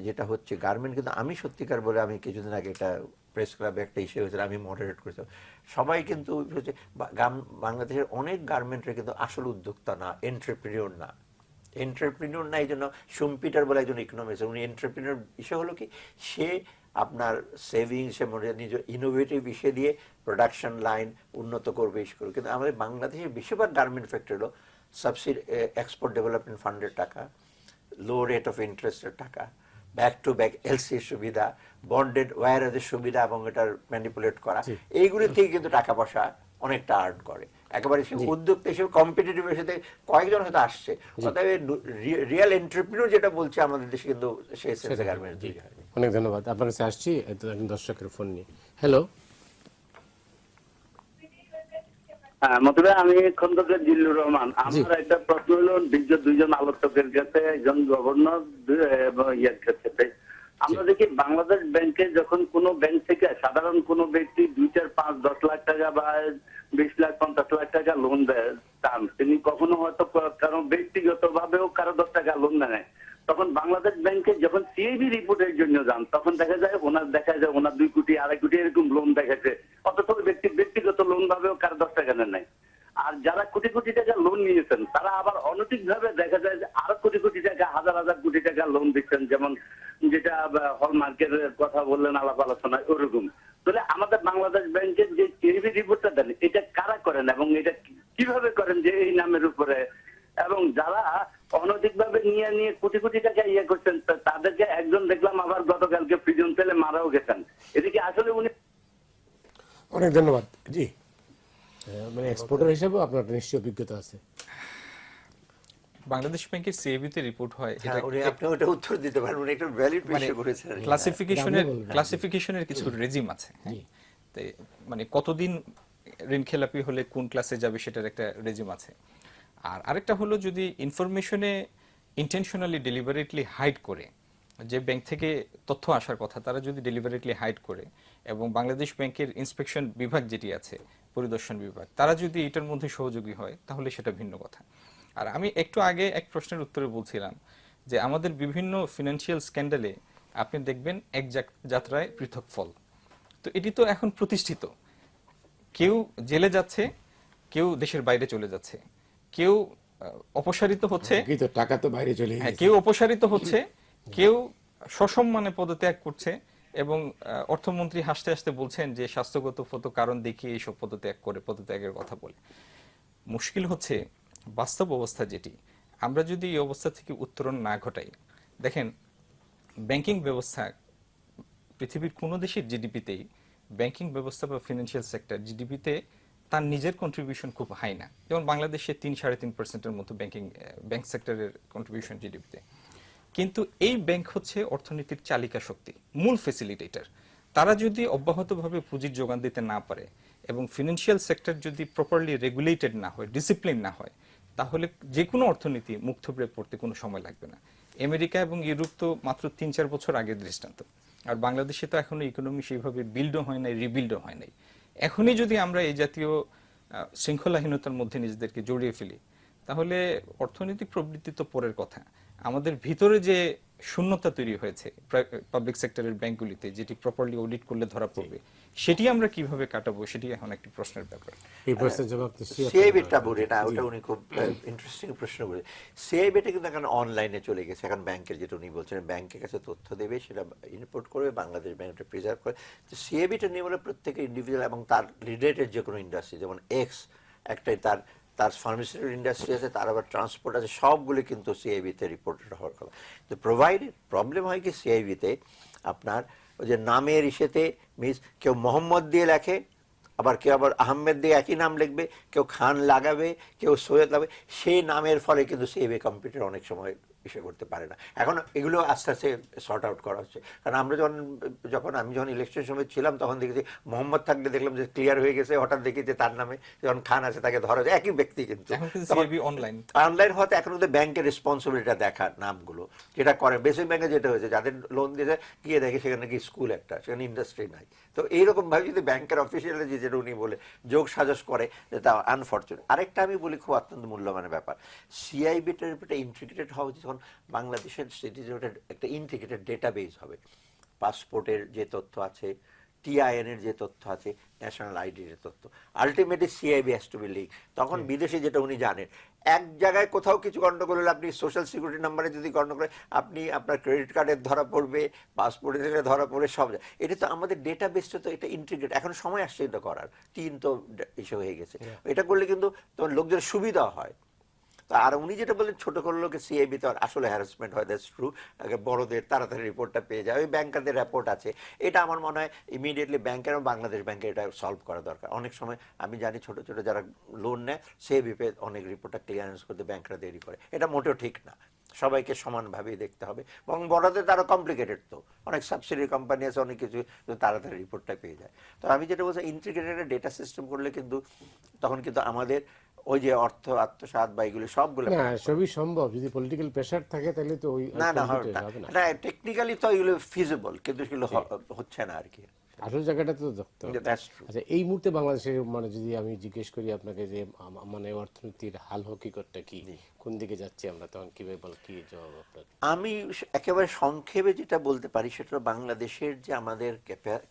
যেটা হচ্ছে, গার্মেন্ট কিন্তু আমি সত্যিকার বলে, আমি কিছুদিন আগে একটা প্রেস ক্লাবে একটা ইস্যু হয়েছিল, আমি মডারেট করেছিলাম, সবাই কিন্তু হচ্ছে বাংলাদেশের অনেক গার্মেন্টের কিন্তু আসল উদ্যোক্তা না, এন্টারপ্রেনিউর না। এন্টারপ্রেনিউর না, এই জন্য সুম পিটার বলে একজন ইকোনমিস্ট, উনি এন্টারপ্রেনিউর বিষয় হলো কি, সে আপনার সেভিংস, সে নিজ ইনোভেটিভ বিষয় দিয়ে প্রোডাকশন লাইন উন্নত করবে, ইস্যু করবে। কিন্তু আমাদের বাংলাদেশের বেশিরভাগ গার্মেন্ট ফ্যাক্টরি হলো সাবসিডি, এক্সপোর্ট ডেভেলপমেন্ট ফান্ডের টাকা, লো রেট অফ ইন্টারেস্টের টাকা, ব্যাক টু ব্যাক এলসির সুবিধা, বন্ডেড ওয়ারেজের সুবিধা এবং এটার ম্যানিপুলেট করা, এইগুলো থেকে কিন্তু টাকা পয়সা অনেকটা আর্ন করে। একেবারে সে উদ্যোক্তা হিসেবে কম্পিটিটিভ এর সাথে কয়েকজন হয়তো আসছে, অতএব রিয়েল এন্টারপ্রেনিউর যেটা বলছে আমাদের দেশে কিন্তু সেই সেন্সে গার্মেন্টস তৈরি হয়নি। অনেক ধন্যবাদ। আপনার কাছে আসছি একজন দর্শকের ফোন নিয়ে। হ্যালো। হ্যাঁ মতবে, আমি খন্দকার জিল্লুর রহমান। আমার একটা প্রশ্ন হলো দুইজন আলোচকের কাছে, একজন গভর্নর ইয়ের ক্ষেত্রে। আমরা দেখি বাংলাদেশ ব্যাংকে যখন কোনো ব্যাংক থেকে সাধারণ কোনো ব্যক্তি 2, 4, 5, 10 লাখ টাকা বা 20 লাখ 50 লাখ টাকা লোন দেয়, তিনি কখনো হয়তো কারো ব্যক্তিগত ভাবেও কারো 10 টাকা লোন নেয়, তখন বাংলাদেশ ব্যাংকে যখন সিএবি রিপোর্টের জন্য যান, তখন দেখা যায় ওনার 2 কোটি 2.5 কোটি এরকম লোন দেখাচ্ছে, অথচ ব্যক্তিগত লোন ভাবেও কারো 10 টাকা নেন নাই। আর যারা কোটি কোটি টাকা লোন নিয়েছেন, তারা আবার অনৈতিক ভাবে দেখা যায় যে আরো কোটি কোটি টাকা, হাজার হাজার কোটি টাকা লোন দিচ্ছেন, যেমন যেটা হলমার্কের কথা বললেন আলাপ আলোচনায়, ওরকম। তাহলে আমাদের বাংলাদেশ ব্যাংকের যে সিএবি রিপোর্টটা দেন, এটা কারা করেন এবং এটা কিভাবে করেন যে এই নামের উপরে, এবং যারা অনৈতিক ভাবে নিয়ে কোটি কোটি টাকা করছেন, তাদেরকে একজন দেখলাম আবার গতকালকে প্রিজন সেলে মারাও গেছেন। এদিকে আসলে উনি। অনেক ধন্যবাদ। জি, মানে এক্সপোর্টার হিসেবে আপনার নিশ্চয়ই অভিজ্ঞতা আছে। বাংলাদেশ ব্যাংকের সিএবি তে রিপোর্ট হয়, এটা আপনি ওটা উত্তর দিতে পারেন, উনি একটা ভ্যালিড বিষয় করেছেন। ক্লাসিফিকেশনের কিছু রেজিম আছে, তাই মানে কতদিন ঋণ খেলাপি হলে কোন ক্লাসে যাবে সেটার একটা রেজিম আছে। আর আরেকটা হলো, যদি ইনফরমেশনে ইন্টেনশনালি ডেলিভারেটলি হাইড করে, যে ব্যাংক থেকে তথ্য আসার কথা তারা যদি ডেলিভারেটলি হাইড করে, এবং বাংলাদেশ ব্যাংকের ইন্সপেকশন বিভাগ যেটি আছে, পরিদর্শন বিভাগ, তারা যদি এটার মধ্যে সহযোগী হয়, তাহলে সেটা ভিন্ন কথা। আর আমি একটু আগে এক প্রশ্নের উত্তরে বলছিলাম যে আমাদের বিভিন্ন ফিনান্সিয়াল স্ক্যান্ডালে আপনি দেখবেন এক যাত্রায় পৃথক ফল। তো এটি তো এখন প্রতিষ্ঠিত, কেউ জেলে যাচ্ছে, কেউ দেশের বাইরে চলে যাচ্ছে, কেউ অপসারিত হচ্ছে, টাকা তো বাইরে চলে গেছে, কেউ অপসারিত হচ্ছে, কেউ সসম্মানে পদত্যাগ করছে, এবং অর্থমন্ত্রী হাসতে হাসতে বলছেন যে স্বাস্থ্যগত কারণ দেখিয়ে এইসব পদত্যাগের কথা বলে। মুশকিল হচ্ছে বাস্তব অবস্থা যেটি, আমরা যদি এই অবস্থা থেকে উত্তরণ না ঘটাই, দেখেন ব্যাংকিং ব্যবস্থা পৃথিবীর কোন দেশের জিডিপিতেই, ব্যাংকিং ব্যবস্থা বা ফিনান্সিয়াল সেক্টর জিডিপিতে তার নিজের কন্ট্রিবিউশন খুব হাই না। যেমন বাংলাদেশে 3-3.5%-এর মতো ব্যাংক সেক্টরের কন্ট্রিবিউশন জিডিপিতে। কিন্তু এই ব্যাংক হচ্ছে অর্থনীতির চালিকা শক্তি, মূল ফ্যাসিলিটেটর। তারা যদি অব্যাহতভাবে পুঁজির যোগান দিতে না পারে এবং ফিনান্সিয়াল সেক্টর যদি প্রপারলি রেগুলেটেড না হয়, ডিসিপ্লিন না হয়, তাহলে যে কোনো অর্থনীতি মুখ থুবড়ে পড়তে কোনো সময় লাগবে না। আমেরিকা এবং ইউরোপ তো মাত্র 3-4 বছর আগের দৃষ্টান্ত, আর বাংলাদেশে তো এখনো ইকোনমি সেইভাবে বিল্ডও হয় নাই, রিবিল্ডও হয় নাই। এখনই যদি আমরা এই জাতীয় শৃঙ্খলাহীনতার মধ্যে নিজেদেরকে জড়িয়ে ফেলি, তাহলে অর্থনৈতিক প্রবৃদ্ধি তো পরের কথা, আমাদের ভিতরে যে শূন্যতা তৈরি হয়েছে পাবলিক সেক্টরের ব্যাংকগুলিতে, যেটি প্রপারলি অডিট করলে ধরা পড়বে, সেটি আমরা কিভাবে কাটাবো, সেটি এখন একটি প্রশ্নের ব্যাপার। এই প্রশ্নের জবাব দিচ্ছি সিআইবিটা বলে না, ওটা উনি খুব ইন্টারেস্টিং প্রশ্ন বলে। সিআইবিটা কিন্তু এখন অনলাইনে চলে গেছে। এখন ব্যাংকের, যেটা উনি বলছেন, ব্যাংকের কাছে তথ্য দেবে, সেটা ইনপুট করবে, বাংলাদেশ ব্যাংকটা প্রিজার্ভ করে। তো সিআইবিটা নিয়ে বলে প্রত্যেকের ইন্ডিভিজুয়াল এবং তার রিলেটেড যে কোনো ইন্ডাস্ট্রি, যেমন এক্স একটাই, তার ফার্মাসিউটিক্যাল ইন্ডাস্ট্রি আছে, তার আবার ট্রান্সপোর্ট আছে, সবগুলো কিন্তু সিআইবিতে রিপোর্টেড হওয়ার কথা। তো প্রোভাইডেড প্রবলেম হয় কি সিআইবিতে, আপনার ওই যে নামের ইসেতে মিস কেউ মোহাম্মদ দিয়ে লেখে, আবার কেউ আবার আহমেদ দিয়ে একই নাম লিখবে, কেউ খান লাগাবে, কেউ সৈয়দ লাগাবে, সেই নামের ফলে কিন্তু সিআইবি কম্পিউটার অনেক সময় ইসে করতে পারে না। এখন এগুলো আস্তে আস্তে সর্ট আউট করা হচ্ছে। কারণ আমরা আমি যখন ইলেকশন সময় ছিলাম, তখন দেখেছি মোহাম্মদ থাকলে দেখলাম যে ক্লিয়ার হয়ে গেছে, হঠাৎ দেখি যে তার নামে যখন খান আছে তাকে ধরা যায়, একই ব্যক্তি কিন্তু অনলাইন হওয়াতে এখন ওদের ব্যাংকের রেসপন্সিবিলিটিটা দেখার নামগুলো যেটা করে। বেসিক ব্যাংকে যেটা হয়েছে, যাদের লোন দিয়েছে গিয়ে দেখে সেখানে কি স্কুল একটা, সেখানে ইন্ডাস্ট্রি নাই। তো এইরকম ভাবে যদি ব্যাংকের অফিসিয়াল যেটা উনি বলে যোগ সাজস করে, তা আনফর্চুনেট। আরেকটা আমি বলি খুব অত্যন্ত মূল্যবানের ব্যাপার, সিআইবিটার একটা ইন্টিগ্রেটেড হওয়া উচিত। যখন বাংলাদেশের সিটিজেনের একটা ইন্টিগ্রেটেড ডেটাবেস হবে, পাসপোর্টের যে তথ্য আছে, টিআইএন এর যে তথ্য আছে, ন্যাশনাল আইডির তথ্য, ultimately CIB has to be link. তখন বিদেশে যেটা উনি জানেন, এক জায়গায় কোথাও কিছু গন্ডগোল হলে আপনি সোশ্যাল সিকিউরিটি নাম্বারে যদি গন্ডগোল হয়, আপনি আপনার ক্রেডিট কার্ডের ধরা পড়বে, পাসপোর্টের থেকে ধরা পড়বে, সব যায়। এটা তো আমাদের ডেটাবেসটা তো এটা ইন্টিগ্রেট, এখন সময় আসছে এটা করার, 3 তো ইস্যু হয়ে গেছে। এটা করলে কিন্তু তোমার লোকদের সুবিধা হয়। আর উনি যেটা বললেন ছোট কোনো লোকের সিআইবিতে আসলে হ্যারাসমেন্ট হয়, দ্যাটস ট্রু। বড়দের তাড়াতাড়ি রিপোর্টটা পেয়ে যায়, ওই ব্যাংকারদের রিপোর্ট আছে। এটা আমার মনে হয় ইমিডিয়েটলি ব্যাংকের এবং বাংলাদেশ ব্যাংকে এটা সলভ করা দরকার। অনেক সময় আমি জানি ছোট ছোট যারা লোন নেয়, সিআইবিতে অনেক রিপোর্টটা ক্লিয়ারেন্স করতে ব্যাংকরা দেরি করে। এটা মোটেও ঠিক না, সবাইকে সমানভাবেই দেখতে হবে। এবং বড়দের তারা কমপ্লিকেটেড, তো অনেক সাবসিডি কোম্পানি আছে, অনেক কিছু তাড়াতাড়ি রিপোর্টটা পেয়ে যায়। তো আমি যেটা বলছি, ইন্টিগ্রেটেড ডেটা সিস্টেম করলে কিন্তু তখন কিন্তু আমাদের ওই যে অর্থ আত্মসাৎ বা এগুলো সবগুলো সবই সম্ভব। যদি পলিটিক্যাল প্রেসার থাকে তাহলে তো ওই না টেকনিক্যালি তো এগুলো ফিজিবল, কিন্তু সেগুলো হচ্ছে না আর কি। আসল জায়গাটা তো দেখতে হবে। আচ্ছা, এই মুহূর্তে বাংলাদেশের মানে যদি আমি জিজ্ঞেস করি আপনাকে যে মানে অর্থনীতির হাল হকিকতটা কি, কোন দিকে যাচ্ছি আমরা, তখন কিভাবে কি জবাব আপনার? আমি একেবারে সংক্ষেপে যেটা বলতে পারি, সেটা বাংলাদেশের যে আমাদের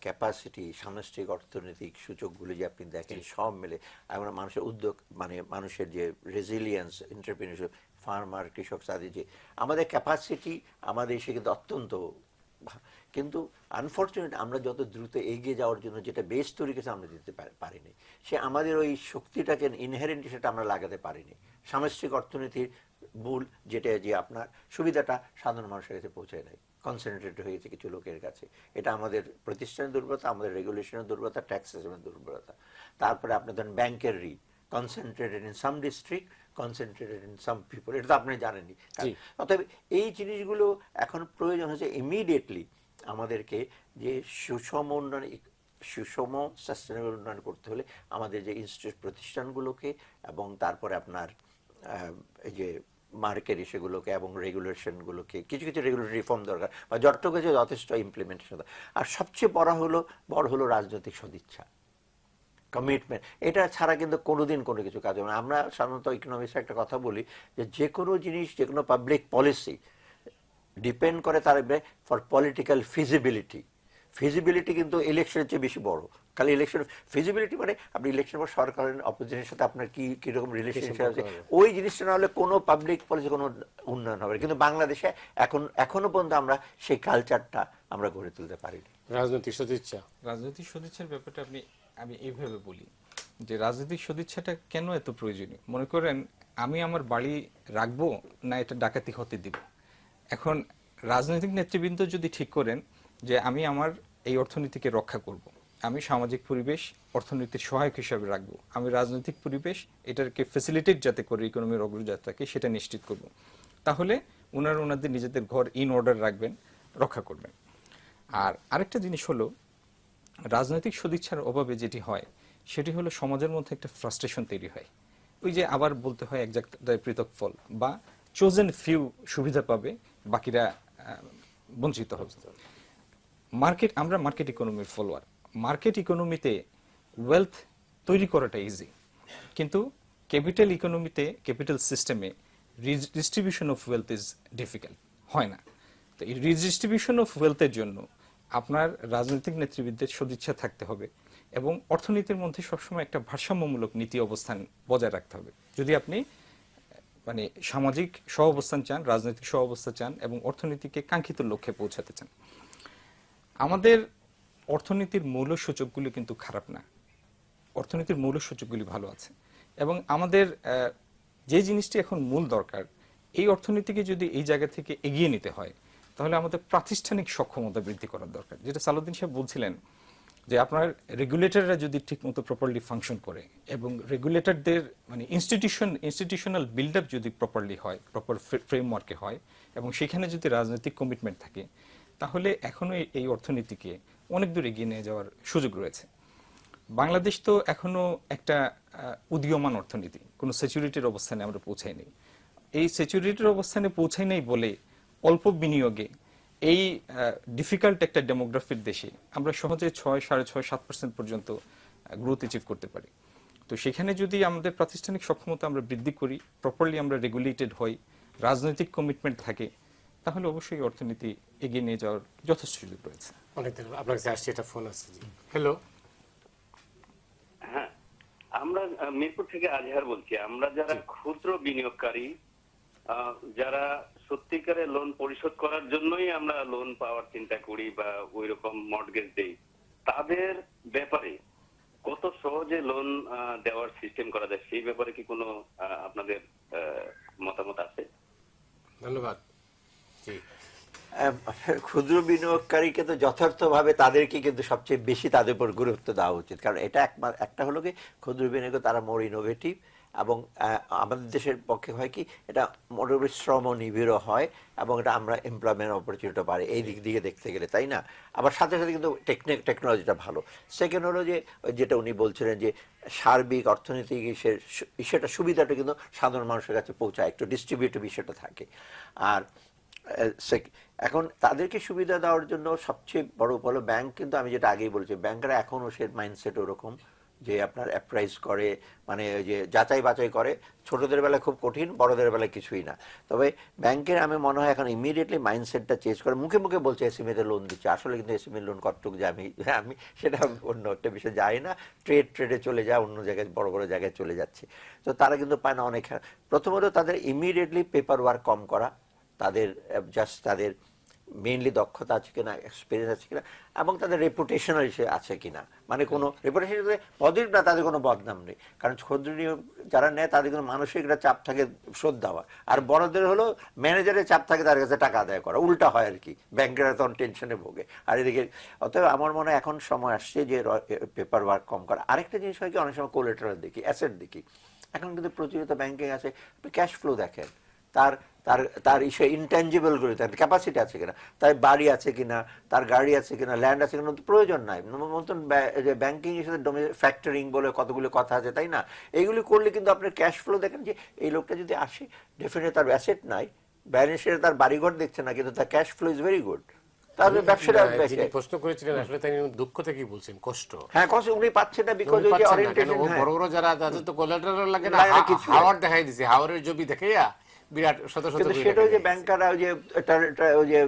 ক্যাপাসিটি, সামষ্টিক অর্থনৈতিক সূচকগুলো যে আপনি দেখেন, সব মিলে আমরা মানুষের উদ্যোগ, মানে মানুষের যে রেজিলিয়েন্স, এন্টারপ্রেনিউরশিপ, ফার্মার, কৃষক, তাদের যে আমাদের ক্যাপাসিটি, আমাদের দেশে কিন্তু অত্যন্ত, কিন্তু আনফর্চুনেট আমরা যত দ্রুত এগিয়ে যাওয়ার জন্য যেটা বেস তৈরি করেছে আমরা দিতে পারিনি, সে আমাদের ওই শক্তিটাকে ইনহেরেন্ট সেটা আমরা লাগাতে পারিনি। সামষ্টিক অর্থনীতির মূল যেটা, যে আপনার সুবিধাটা সাধারণ মানুষের কাছে পৌঁছায় নাই, কনসেন্ট্রেট হয়ে গেছে কিছু লোকের কাছে। এটা আমাদের প্রতিষ্ঠানের দুর্বলতা, আমাদের রেগুলেশনের দুর্বলতা, ট্যাক্স সিস্টেমের দুর্বলতা। তারপরে আপনি ধরেন ব্যাংকের ঋণ, concentrated in some district, concentrated in some people, এটা তো আপনি জানেনই। অতএব এই জিনিসগুলো এখন প্রয়োজন হচ্ছে ইমিডিয়েটলি আমাদেরকে যে সুষম উন্নয়ন, সুষম সাস্টেনেবল উন্নয়ন করতে হলে আমাদের যে ইনস্টিটিউট প্রতিষ্ঠানগুলোকে, এবং তারপরে আপনার এই যে মার্কেট সেগুলোকে এবং রেগুলেশনগুলোকে, কিছু কিছু রেগুলেটরি রিফর্ম দরকার, বা যতটুকু যথেষ্ট ইমপ্লিমেন্টেশন। আর সবচেয়ে বড় হলো রাজনৈতিক সদিচ্ছা, কমিটমেন্ট। এটা ছাড়া কিন্তু কোনোদিন কোনো কিছু কাজ হবে না। আমরা সাধারণত ইকোনমিক্সে একটা কথা বলি যে কোনো জিনিস, যে কোনো পাবলিক পলিসি ডিপেন্ড করে তার ফর পলিটিক্যাল ফিজিবিলিটি। ফিজিবিলিটি কিন্তু ইলেকশনের চেয়ে বেশি বড়। খালি ইলেকশন ফিজিবিলিটি মানে আপনি ইলেকশন পর সরকারের অপোজিশনের সাথে আপনার কিরকম রিলেশনশিপ আছে, ওই জিনিসটা না হলে কোনো পাবলিক পলিসি, কোনো উন্নয়ন হবে। কিন্তু বাংলাদেশে এখনো পর্যন্ত আমরা সেই কালচারটা আমরা গড়ে তুলতে পারিনি। রাজনৈতিক সদিচ্ছার ব্যাপারটা আমি এইভাবে বলি যে রাজনৈতিক সদিচ্ছাটা কেন এত প্রয়োজনীয়। মনে করেন আমি আমার বাড়ি রাখবো না এটা ডাকাতি হতে দিব। এখন রাজনৈতিক নেতৃবৃন্দ যদি ঠিক করেন যে আমি আমার এই অর্থনীতিকে রক্ষা করব, আমি সামাজিক পরিবেশ অর্থনীতির সহায়ক হিসাবে রাখবো, আমি রাজনৈতিক পরিবেশ এটাকে ফ্যাসিলিটেট যাতে করে ইকোনমির অগ্রযাত্রাকে সেটা নিশ্চিত করব, তাহলে ওনাদের নিজেদের ঘর ইন অর্ডার রাখবেন, রক্ষা করবেন। আর আরেকটা জিনিস হলো রাজনৈতিক সদিচ্ছার অভাবে যেটি হয় সেটি হলো সমাজের মধ্যে একটা ফ্রাস্ট্রেশন তৈরি হয়। ওই যে আবার বলতে হয় এক জায়গায় পৃথক ফল, বা চোজেন ফিউ সুবিধা পাবে, বাকিরা বঞ্চিত হবে। আমরা মার্কেট ইকোনমির ফলোয়ার। মার্কেট ইকোনমিতে ওয়েলথ তৈরি করাটা ইজি, কিন্তু ক্যাপিটাল ইকোনমিতে, ক্যাপিটাল সিস্টেমে redistribution of wealth is difficult, হয় না। তো এই রিডিস্ট্রিবিউশন অফ ওয়েলথের জন্য আপনার রাজনৈতিক নেতৃবৃন্দের সদিচ্ছা থাকতে হবে এবং অর্থনীতির মধ্যে সবসময় একটা ভারসাম্যমূলক নীতি অবস্থান বজায় রাখতে হবে। যদি আপনি মানে সামাজিক সহাবস্থান চান, রাজনৈতিক সহাবস্থান চান এবং অর্থনীতিকে কাঙ্ক্ষিত লক্ষ্যে পৌঁছাতে চান। আমাদের অর্থনীতির মৌল সূচকগুলি কিন্তু খারাপ না, অর্থনীতির মৌল সূচকগুলি ভালো আছে। এবং আমাদের যে জিনিসটি এখন মূল দরকার, এই অর্থনীতিকে যদি এই জায়গা থেকে এগিয়ে নিতে হয় তাহলে আমাদের প্রাতিষ্ঠানিক সক্ষমতা বৃদ্ধি করার দরকার। যেটা সালাউদ্দিন সাহেব বলছিলেন যে আপনার রেগুলেটররা যদি ঠিকমতো প্রপারলি ফাংশন করে এবং রেগুলেটরদের মানে ইনস্টিটিউশনাল বিল্ড আপ যদি প্রপারলি হয়, প্রপার ফ্রেমওয়ার্কে হয় এবং সেখানে যদি রাজনৈতিক কমিটমেন্ট থাকে, তাহলে এখনো এই অর্থনীতিকে অনেক দূর এগিয়ে নিয়ে যাওয়ার সুযোগ রয়েছে। বাংলাদেশ তো এখনো একটা উদীয়মান অর্থনীতি, কোনো স্যাচুরিটির অবস্থানে আমরা পৌঁছাইনি। এই স্যাচুরিটির অবস্থানে পৌঁছাই নাই বলে অল্প বিনিয়োগে এই ডিফিকাল্ট একটা ডেমোগ্রাফির দেশে আমরা সহজে 6, 6.5, 7% পর্যন্ত গ্রোথ অ্যাচিভ করতে পারি। তো সেখানে যদি আমাদের প্রাতিষ্ঠানিক সক্ষমতা আমরা বৃদ্ধি করি, প্রপারলি আমরা রেগুলেটেড হই, রাজনৈতিক কমিটমেন্ট থাকে, তাহলে অবশ্যই অর্থনীতি এগিয়ে নিয়ে যাওয়ার যথেষ্ট সুযোগ রয়েছে। অনেক ধন্যবাদ। আপনার কাছে আসছে একটা ফোন আসছে। জি, হ্যালো। হ্যাঁ, আমরা মিরপুর থেকে আজহার বলছি। আমরা যারা ক্ষুদ্র বিনিয়োগকারী, যারা সত্যিকারে লোন পরিশোধ করার জন্যই আমরা লোন পাওয়ার চিন্তা করি বা ওই রকম মর্টগেজ দেই, তাদের ব্যাপারে কত সহজে লোন দেওয়ার সিস্টেম করা যায় সেই ব্যাপারে কি কোনো আপনাদের মতামত আছে? ধন্যবাদ। জি, ক্ষুদ্র বিনিয়োগকারীকে তো যথার্থভাবে তাদেরকে কিন্তু সবচেয়ে বেশি তাদের উপর গুরুত্ব দেওয়া উচিত। কারণ এটা একটা হলো কি, ক্ষুদ্র বিনিয়োগ তারা মোর ইনোভেটিভ এবং আমাদের দেশের পক্ষে হয় কি, এটা মোটামুটি শ্রম নিবিড় হয় এবং এটা আমরা এমপ্লয়মেন্ট অপরচুনিটি পাই এই দিক দিয়ে দেখতে গেলে, তাই না? আবার সাথে সাথে কিন্তু টেকনোলজিটা ভালো। সেকেন্ড হলো যে যেটা উনি বলছিলেন যে সার্বিক অর্থনৈতিক সেটা সুবিধাটা কিন্তু সাধারণ মানুষের কাছে পৌঁছায়, একটু ডিস্ট্রিবিউটিভ বিষয়টা থাকে। আর এখন তাদেরকে সুবিধা দেওয়ার জন্য সবচেয়ে বড় হলো ব্যাংক। কিন্তু আমি যেটা আগেই বলেছি, ব্যাংকরা এখনও সে মাইন্ডসেট ওরকম যে আপনার অ্যাপ্রাইজ করে, মানে যে যাচাই বাছাই করে। ছোটদের বেলায় খুব কঠিন, বড়দের বেলায় কিছুই না। তবে ব্যাংকের আমি মনে হয় এখন ইমিডিয়েটলি মাইন্ডসেটটা চেঞ্জ করে। মুখে মুখে বলছে এসএমইতে লোন দিচ্ছে, আসলে কিন্তু এসএমই লোন কতটুকু যে আমি সেটা অন্য একটা বিষয়ে যাই না। ট্রেডে চলে যায়, অন্য জায়গায় বড় বড় জায়গায় চলে যাচ্ছে। তো তারা কিন্তু পায় না অনেক। প্রথমত তাদের ইমিডিয়েটলি পেপার ওয়ার্ক কম করা, তাদের জাস্ট তাদের মেইনলি দক্ষতা আছে কিনা, এক্সপিরিয়েন্স আছে কিনা, এবং তাদের রেপুটেশনাল আছে কিনা। মানে কোনো রেপুটেশন পজিটিভ না, তাদের কোনো বদনাম নেই। কারণ ক্ষুদ্র যারা নেয় তাদের কোনো মানসিক একটা চাপ থাকে শোধ দেওয়া, আর বড়দের হলো ম্যানেজারের চাপ থাকে তার কাছে টাকা আদায় করা। উল্টা হয় আর কি, ব্যাংকেরা তখন টেনশনে ভোগে। আর এদিকে অতএব আমার মনে হয় এখন সময় আসছে যে পেপার ওয়ার্ক কম করা। আরেকটা জিনিস হয় কি, অনেক সময় কোলেটারাল দেখি, অ্যাসেট দেখি। এখন কিন্তু প্রচলিত ব্যাংকিং আছে, ক্যাশ ফ্লো দেখেন, তার তার তার ইনট্যাঞ্জিবল করে, তার ক্যাপাসিটি আছে কিনা, তার বাড়ি আছে কিনা, তার গাড়ি আছে কিনা, ল্যান্ড আছে কিনা, প্রয়োজন নাই। মতন ব্যাংকিং এর সাথে ফ্যাক্টরিং বলে কতগুলো কথা আছে, তাই না? এইগুলি করলে কিন্তু আপনার ক্যাশ ফ্লো দেখেন যে এই লোকটা যদি আসে, ডেফিনেটলি তার অ্যাসেট নাই, ব্যালেন্স শিটে তার বাড়িঘর দেখছে না, কিন্তু তার cash flow is very good. তাহলে ব্যবসাটা প্রশ্ন করেছিলেন আসলে তাই দুঃখ থেকেই বলছেন, কষ্ট। হ্যাঁ, কষ্ট উনি পাচ্ছেন না, বিকজ ওই যে অরিয়েন্টেশন। বড় বড় যারা তাদের তো কোলাটারাল লাগে না, হাওয়ার দেখাই দিছে, হাওয়ারের জমি দেখাইয়া বিরাট শত শত। কিন্তু সেটা ওই যে ব্যাংকাররা ওই যে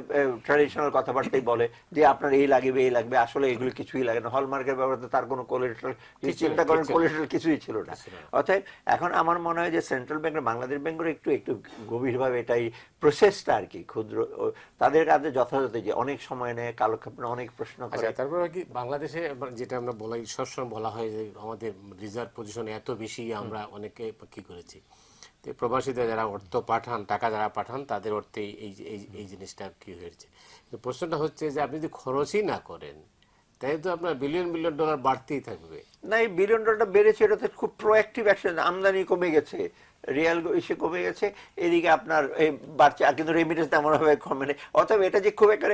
ট্র্যাডিশনাল কথাবার্তাই বলে যে আপনার এই লাগবে এই লাগবে, আসলে এগুলো কিছুই লাগে না। হলমার্কের ব্যাপারে তার কোনো কোলাটারাল, চিন্তা করেন কোলাটারাল কিছুই ছিল না। অর্থাৎ এখন আমার মনে হয় যে সেন্ট্রাল ব্যাংকের, বাংলাদেশ ব্যাংকের একটু গভীরভাবে এটাই প্রসেসটা আর কি, ক্ষুদ্র তাদের কাছে যথাযথ যে অনেক সময় নেয়, কালক্ষেপণে অনেক প্রশ্ন করে। তারপরে কি বাংলাদেশে যেটা আমরা বলাই, সবসময় বলা হয় যে আমাদের রিজার্ভ পজিশন এত বেশি, আমরা অনেকে কি করেছি, প্রবাসীদের যারা অর্থ পাঠান, টাকা যারা পাঠান, তাদের অর্থে এই জিনিসটা কি হয়েছে। প্রশ্নটা হচ্ছে যে আপনি যদি খরচই না করেন, তাই তো আপনার বিলিয়ন বিলিয়ন ডলার বাড়তেই থাকবে না। এই বিলিয়ন ডলারটা বেড়েছে, এটা তো খুব প্রোঅ্যাক্টিভ অ্যাকশন। আমদানি কমে গেছে, রিয়াল ইসে কমে গেছে, এদিকে আপনার এই বাড়ছে, কিন্তু রেমিটেন্স তেমন ভাবে কমে নেই। অতএব এটা যে খুব একটা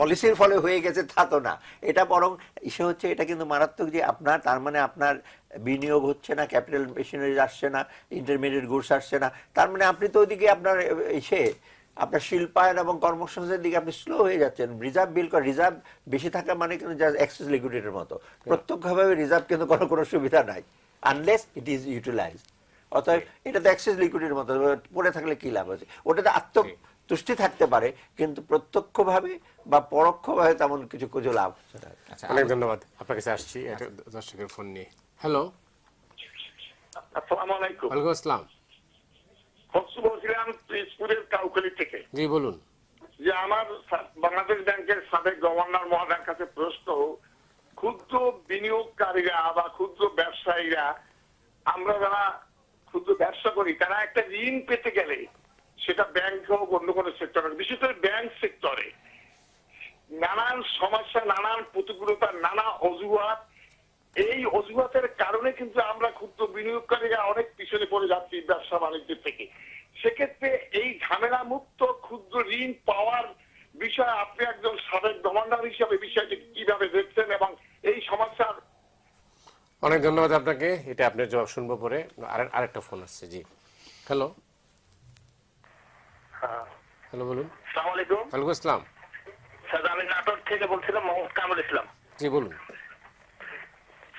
পলিসির ফলে হয়ে গেছে তা তো না, এটা বরং ইসে হচ্ছে, এটা কিন্তু মারাত্মক যে আপনার তার মানে আপনার বিনিয়োগ হচ্ছে না, ক্যাপিটাল মেশিনারি আসছে না, ইন্টারমিডিয়েট গুডস আসছে না, তার মানে আপনি তো ওইদিকে আপনার এসে আপনার শিল্পায়ন এবং কর্মসংস্থানের দিকে আপনি স্লো হয়ে যাচ্ছেন। রিজার্ভ বিল রিজার্ভ বেশি থাকা মানে কিন্তু জাস্ট এক্সেস লিকুইডিটির মতো, প্রত্যক্ষভাবে রিজার্ভ কিন্তু কোনো সুবিধা নাই আনলেস ইট ইজ ইউটিলাইজড। অতএব এটা তো এক্সেস লিকুইডিটির মতো, পড়ে থাকলে কি লাভ আছে, ওটাতে তুষ্টি থাকতে পারে কিন্তু প্রত্যক্ষভাবে বা পরোক্ষভাবে তেমন কিছু লাভ হচ্ছে না। আচ্ছা, অনেক ধন্যবাদ। আপনার কাছে আসছি একটা দর্শকের ফোন নিয়ে। হ্যালো, আসসালামু আলাইকুম। ওয়ালাইকুম আসসালাম। বলছিলাম স্কুলের কাউখালী থেকে। জি বলুন। যে আমার বাংলাদেশ ব্যাংকের সাবেক গভর্নর মহোদয়ের কাছে প্রশ্ন, ক্ষুদ্র বিনিয়োগকারীরা বা ক্ষুদ্র ব্যবসায়ীরা, আমরা যারা ক্ষুদ্র ব্যবসা করি, তারা একটা ঋণ পেতে গেলে সেটা ব্যাংক হোক অন্য কোনো সেক্টর হোক, বিশেষ করে ব্যাংক সেক্টরে নানান সমস্যা, নানান প্রতিকূলতা, নানা অজুহাত, এই অজুহাতের কারণে কিন্তু আমরা ক্ষুদ্র বিনিয়োগকারীরা অনেক পিছনে পড়ে যাচ্ছি ব্যবসা বাণিজ্য থেকে। সেক্ষেত্রে এই ঝামেলা মুক্ত ক্ষুদ্র ঋণ পাওয়ার বিষয়ে আপনি একজন সাবেক গভর্নর হিসাবে বিষয়টি কিভাবে দেখছেন এবং এই সমস্যার। অনেক ধন্যবাদ আপনাকে, এটা আপনার জবাব শুনবো পরে। আরেকটা ফোন আসছে। জি হ্যালো, হ্যালো বলুন। আসসালামু আলাইকুম। ওয়ালাইকুম আসসালাম। স্যার আমি নাটোর থেকে বলছিলাম, মোহাম্মদ কামরুল ইসলাম। জি বলুন।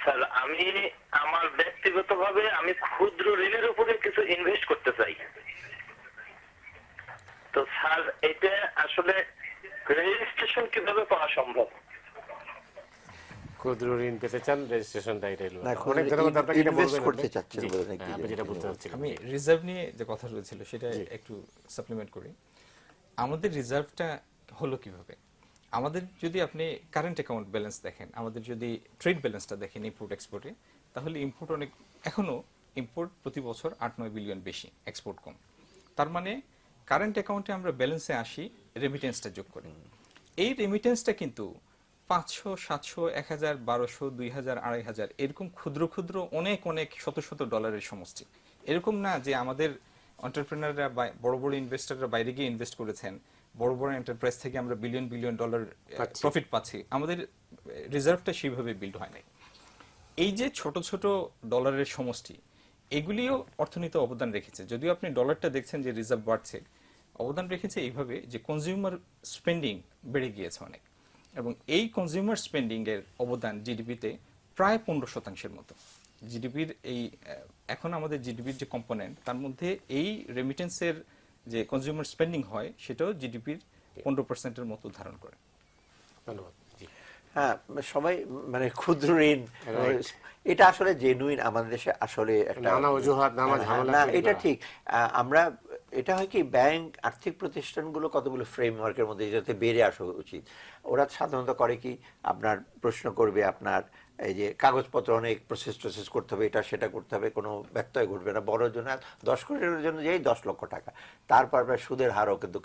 স্যার আমি আমার ব্যক্তিগতভাবে আমি ক্ষুদ্র ঋণের উপরে কিছু ইনভেস্ট করতে চাই। তো স্যার এটা আসলে রেজিস্ট্রেশন কিভাবে করা সম্ভব? ক্ষুদ্র ঋণ পেতে চান, রেজিস্ট্রেশনটা এটাই হলো। না, অনেক ধন্যবাদ আপনাকে। এটা ইনভেস্ট বলবেন করতে আপনি? চাচ্ছেন জি, বলে নাকি? আপনি যেটা বলতে চাচ্ছিলেন। আমি রিজার্ভ নিয়ে যে কথা রয়েছিল সেটা একটু সাপ্লিমেন্ট করি। আমাদের রিজার্ভটা হলো কিভাবে, আমাদের যদি আপনি কারেন্ট অ্যাকাউন্ট ব্যালেন্স দেখেন, আমাদের যদি ট্রেড ব্যালেন্সটা দেখেন ইম্পোর্ট এক্সপোর্টে, তাহলে ইম্পোর্ট অনেক, এখনো ইম্পোর্ট প্রতি বছর 8-9 বিলিয়ন বেশি, এক্সপোর্ট কম। তার মানে কারেন্ট অ্যাকাউন্টে আমরা ব্যালেন্সে আসি রেমিটেন্সটা যোগ করি। এই রেমিটেন্সটা কিন্তু 500, 700, 1000, 1200, 2000, 2500 এরকম ক্ষুদ্র ক্ষুদ্র অনেক অনেক শত শত ডলারের সমষ্টি। এরকম না যে আমাদের এন্টারপ্রেনাররা বা বড় বড় ইনভেস্টররা বাইরে গিয়ে ইনভেস্ট করেছেন, বড় বড় এন্টারপ্রাইজ থেকে আমরা বিলিয়ন বিলিয়ন ডলার প্রফিট পাচ্ছি। আমাদের রিজার্ভটা সেইভাবে বিল্ড হয় নাই। এই যে ছোট ছোট ডলারের সমষ্টি, এগুলিও অর্থনীতিতে অবদান রেখেছে। যদিও আপনি ডলারটা দেখছেন যে রিজার্ভ বাড়ছে, অবদান রেখেছে এইভাবে যে কনজিউমার স্পেন্ডিং বেড়ে গিয়েছে অনেক, এবং এই কনজিউমার স্পেন্ডিং এর অবদান জিডিপিতে প্রায় 15% মতো। জিডিপির এই এখন আমাদের জিডিপির যে কম্পোনেন্ট, তার মধ্যে এই রেমিটেন্সের যে কনজিউমার স্পেন্ডিং হয় সেটাও জিডিপির 15%-এর মতো ধারণ করে। ধন্যবাদ। জি হ্যাঁ, সবাই মানে ক্ষুদ্র ঋণ, এটা আসলে জেনুইন আমাদের দেশে আসলে একটা নানা অজুহাত, নানা ঝামেলা না, তৈরি এটা করা। ঠিক। আমরা এটা হয় কি, ব্যাংক আর্থিক প্রতিষ্ঠানগুলো কতগুলো ফ্রেমওয়ার্কের মধ্যে যাতে বেড়ে আসা উচিত। ওরা সাধারণত করে কি, আপনার প্রশ্ন করবে, আপনার এই যে কাগজপত্র অনেক প্রসেস করতে হবে, এটা সেটা করতে হবে, কোনো ব্যত্যয় ঘটবে না। বড় জন্য 10 কোটির জন্য যেই 10 লক্ষ টাকা, তারপর আপনার সুদের হারও কিন্তু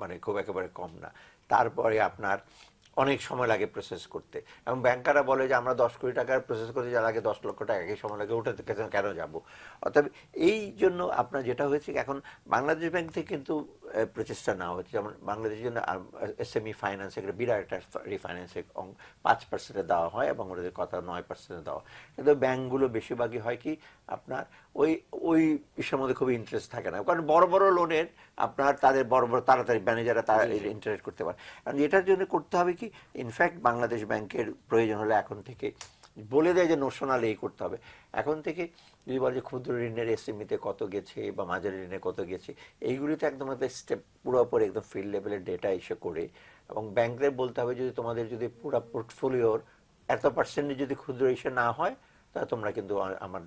মানে খুব একেবারে কম না। তারপরে আপনার অনেক সময় লাগে প্রসেস করতে, এবং ব্যাংকাররা বলে যে আমরা 10 কোটি টাকার প্রসেস করতে যা লাগে 10 লক্ষ টাকা একই সময় লাগে, ওটাতে কেন যাব। অতএব এই জন্য আপনার যেটা হয়েছে, এখন বাংলাদেশ ব্যাংক থেকে কিন্তু প্রচেষ্টা নেওয়া হচ্ছে, যেমন বাংলাদেশের জন্য এসএমই ফাইন্যান্স একটা বিরাট একটা রিফাইন্যান্সের 5% দেওয়া হয় এবং ওদের কথা 9% দেওয়া। কিন্তু ব্যাংকগুলো বেশিরভাগই হয় কি, আপনার ওই বিষয়ের মধ্যে খুব ইন্টারেস্ট থাকে না, কারণ বড় বড় লোনের আপনার তাদের বড় বড় তাড়াতাড়ি ম্যানেজাররা তারা ইন্টারেস্ট করতে পারে। কারণ এটার জন্য করতে হবে কি, ইনফ্যাক্ট বাংলাদেশ ব্যাংকের প্রয়োজন হলে এখন থেকে বলে দেয় যে নোশনাল এই করতে হবে। এখন থেকে যদি বলে যে ক্ষুদ্র ঋণের এসএমইতে কত গেছে বা মাঝারি ঋণে কত গেছে, এইগুলিতে একদম স্টেপ পুরোপুরি একদম ফিল্ড লেভেলের ডেটা এসে করে, এবং ব্যাংকদের বলতে হবে যদি তোমাদের যদি পুরো পোর্টফোলিওর এত পার্সেন্টে যদি ক্ষুদ্র ইস্যু না হয়, তা তোমরা কিন্তু আমার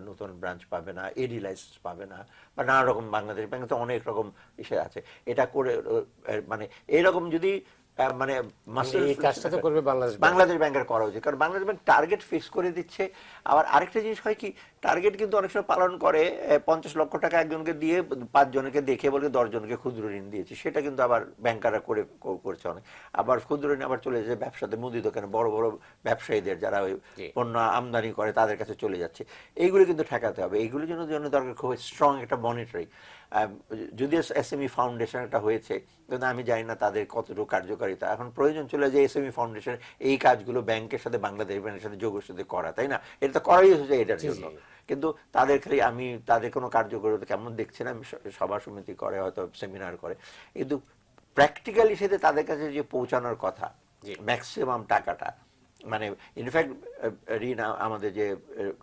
নতুন ব্রাঞ্চ পাবে না, এডি লাইসেন্স পাবে না, বা নানা রকম বাংলাদেশ ব্যাংকে তো অনেক রকম ইস্যু আছে। এটা করে মানে এইরকম যদি মানে এই কাজটা তো করবে বাংলাদেশ ব্যাংকের করা উচিত, কারণ বাংলাদেশ ব্যাংক টার্গেট ফিক্স করে দিচ্ছে। আবার আরেকটা জিনিস হয় কি, টার্গেট কিন্তু অনেক সময় পালন করে, 50 লক্ষ টাকা একজনকে দিয়ে 5 জনকে দেখে বলে 10 জনকে ক্ষুদ্র ঋণ দিয়েছে, সেটা কিন্তু আবার ব্যাংকাররা করছে অনেক। আবার ক্ষুদ্র ঋণ আবার চলে যায় ব্যবসাতে, মুদি দোকানে বড় বড় ব্যবসায়ীদের যারা ওই পণ্য আমদানি করে তাদের কাছে চলে যাচ্ছে। এইগুলো কিন্তু ঠেকাতে হবে, এইগুলোর জন্য দরকার খুব স্ট্রং একটা মনিটরিং। যদিও এসএমই ফাউন্ডেশন একটা হয়েছে, কিন্তু আমি জানি না তাদের কতটুকু কার্যকারিতা। এখন প্রয়োজন চলে যায় এসএমই ফাউন্ডেশন এই কাজগুলো ব্যাংকের সাথে, বাংলাদেশ ব্যাংকের সাথে যোগের সাথে করা, তাই না? এটা তো করাই হয়েছে এটার জন্য, কিন্তু তাদের খালি আমি তাদের কোনো কার্যকারিতা কেমন দেখছি না। আমি সভা সমিতি করে, হয়তো সেমিনার করে, কিন্তু প্র্যাকটিক্যালি সাথে তাদের কাছে যে পৌঁছানোর কথা ম্যাক্সিমাম টাকাটা, মানে ইনফ্যাক্ট ঋণ আমাদের যে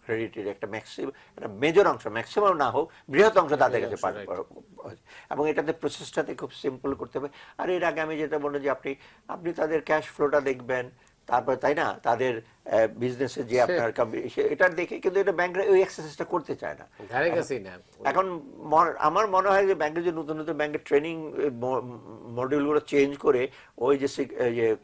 ক্রেডিটের একটা একটা মেজর অংশ, ম্যাক্সিমাম না হোক বৃহৎ অংশ তাদের কাছে এবং এটাতে প্রসেসটাতে খুব সিম্পল করতে হবে। আর এর আগে আমি যেটা বললাম যে আপনি তাদের ক্যাশ ফ্লোটা দেখবেন, তারপর তাই না তাদের বিজনেসে যে আপনার এটা দেখে, কিন্তু এটা ব্যাংকরা ওই এক্সারসাইজটা করতে চায় না এখন। আমার মনে হয় যে ব্যাংকের যে নতুন নতুন ব্যাংকের ট্রেনিং মডিউলগুলো চেঞ্জ করে ওই যে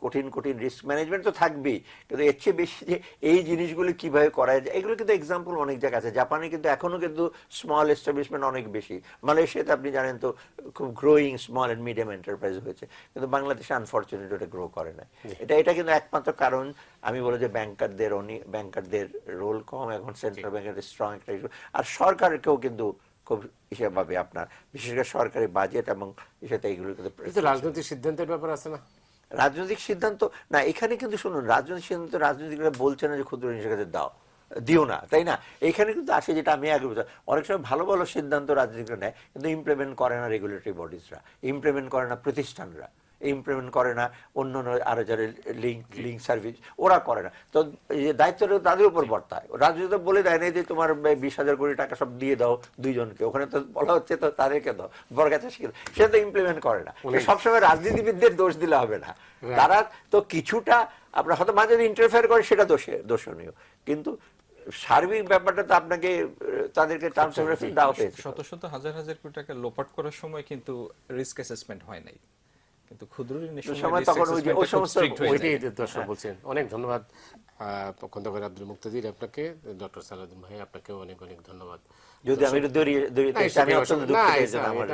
কঠিন কঠিন রিস্ক ম্যানেজমেন্ট তো থাকবেই, কিন্তু এর চেয়ে বেশি যে এই জিনিসগুলো কিভাবে করা যায়, এগুলো কিন্তু এক্সাম্পল অনেক জায়গা আছে। জাপানে কিন্তু এখনো কিন্তু স্মল এস্টাবলিশমেন্ট অনেক বেশি, মালয়েশিয়াতে আপনি জানেন তো খুব growing small and medium enterprise হয়েছে, কিন্তু বাংলাদেশে আনফর্চুনেটলি ওটা গ্রো করে না। এটা কিন্তু একমাত্র কারণ আমি বলি যে ব্যাংকারদের রোল কম, এখন সেন্ট্রাল ব্যাংকের স্ট্রং একটা ইস্যু। আর সরকারকেও কিন্তু খুব হিসেবে আপনার বিশেষ করে সরকারি বাজেট এবং ইসেতে এইগুলো কিন্তু রাজনৈতিক সিদ্ধান্তের ব্যাপার আছে না, রাজনৈতিক সিদ্ধান্ত না এখানে কিন্তু শুনুন, রাজনৈতিক সিদ্ধান্ত রাজনীতিকরা বলছে না যে ক্ষুদ্র ঋণের কাছে দিও না, তাই না? এইখানে কিন্তু আসে যেটা আমি আগে বলছি, অনেক সময় ভালো ভালো সিদ্ধান্ত রাজনীতিকরা নেয়, কিন্তু ইমপ্লিমেন্ট করে না রেগুলেটরি বডিজরা, ইমপ্লিমেন্ট করে না প্রতিষ্ঠানরা, ইমপ্লিমেন্ট করে না অন্য আরো যারা লিঙ্ক সার্ভিস, ওরা করে না। তো এই যে দায়িত্বটা তাদের উপর বর্তায়। রাজনীতি বলে দেয় না যে তোমার 20,000 কোটি টাকা সব দিয়ে দাও দুইজনকে, ওখানে তো বলা হচ্ছে তো তাদেরকে দাও, বরগাছা শিখে, সে তো ইমপ্লিমেন্ট করে না। সবসময় রাজনীতিবিদদের দোষ দিলে হবে না, তারা তো কিছুটা আপনার হয়তো মাঝে ইন্টারফেয়ার করে, সেটা দোষণীয়, কিন্তু সার্বিক ব্যাপারটা তো আপনাকে তাদেরকে টার্মস অফ রেফারেন্স দেওয়া হয়েছে। শত শত হাজার হাজার কোটি টাকা লোপাট করার সময় কিন্তু রিস্ক অ্যাসেসমেন্ট হয় নাই, কিন্তু ক্ষুদ্র ঋণের সময় তখন ওই সমস্ত দর্শক বলছেন। অনেক ধন্যবাদ খন্দকার আব্দুল মুক্তাদির আপনাকে, ডক্টর সালাউদ্দিন ভাই আপনাকে অনেক অনেক ধন্যবাদ। যদি আমি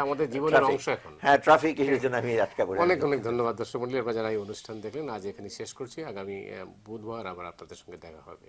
আমাদের জীবনের অংশ এখন, হ্যাঁ ট্রাফিক ইস্যুর জন্য আমি আটকা পড়ি। অনেক অনেক ধন্যবাদ দর্শক মণ্ডলী, আপনারা যারা এই অনুষ্ঠান দেখলেন। আজ এখানে শেষ করছি, আগামী বুধবার আবার আপনাদের সঙ্গে দেখা হবে।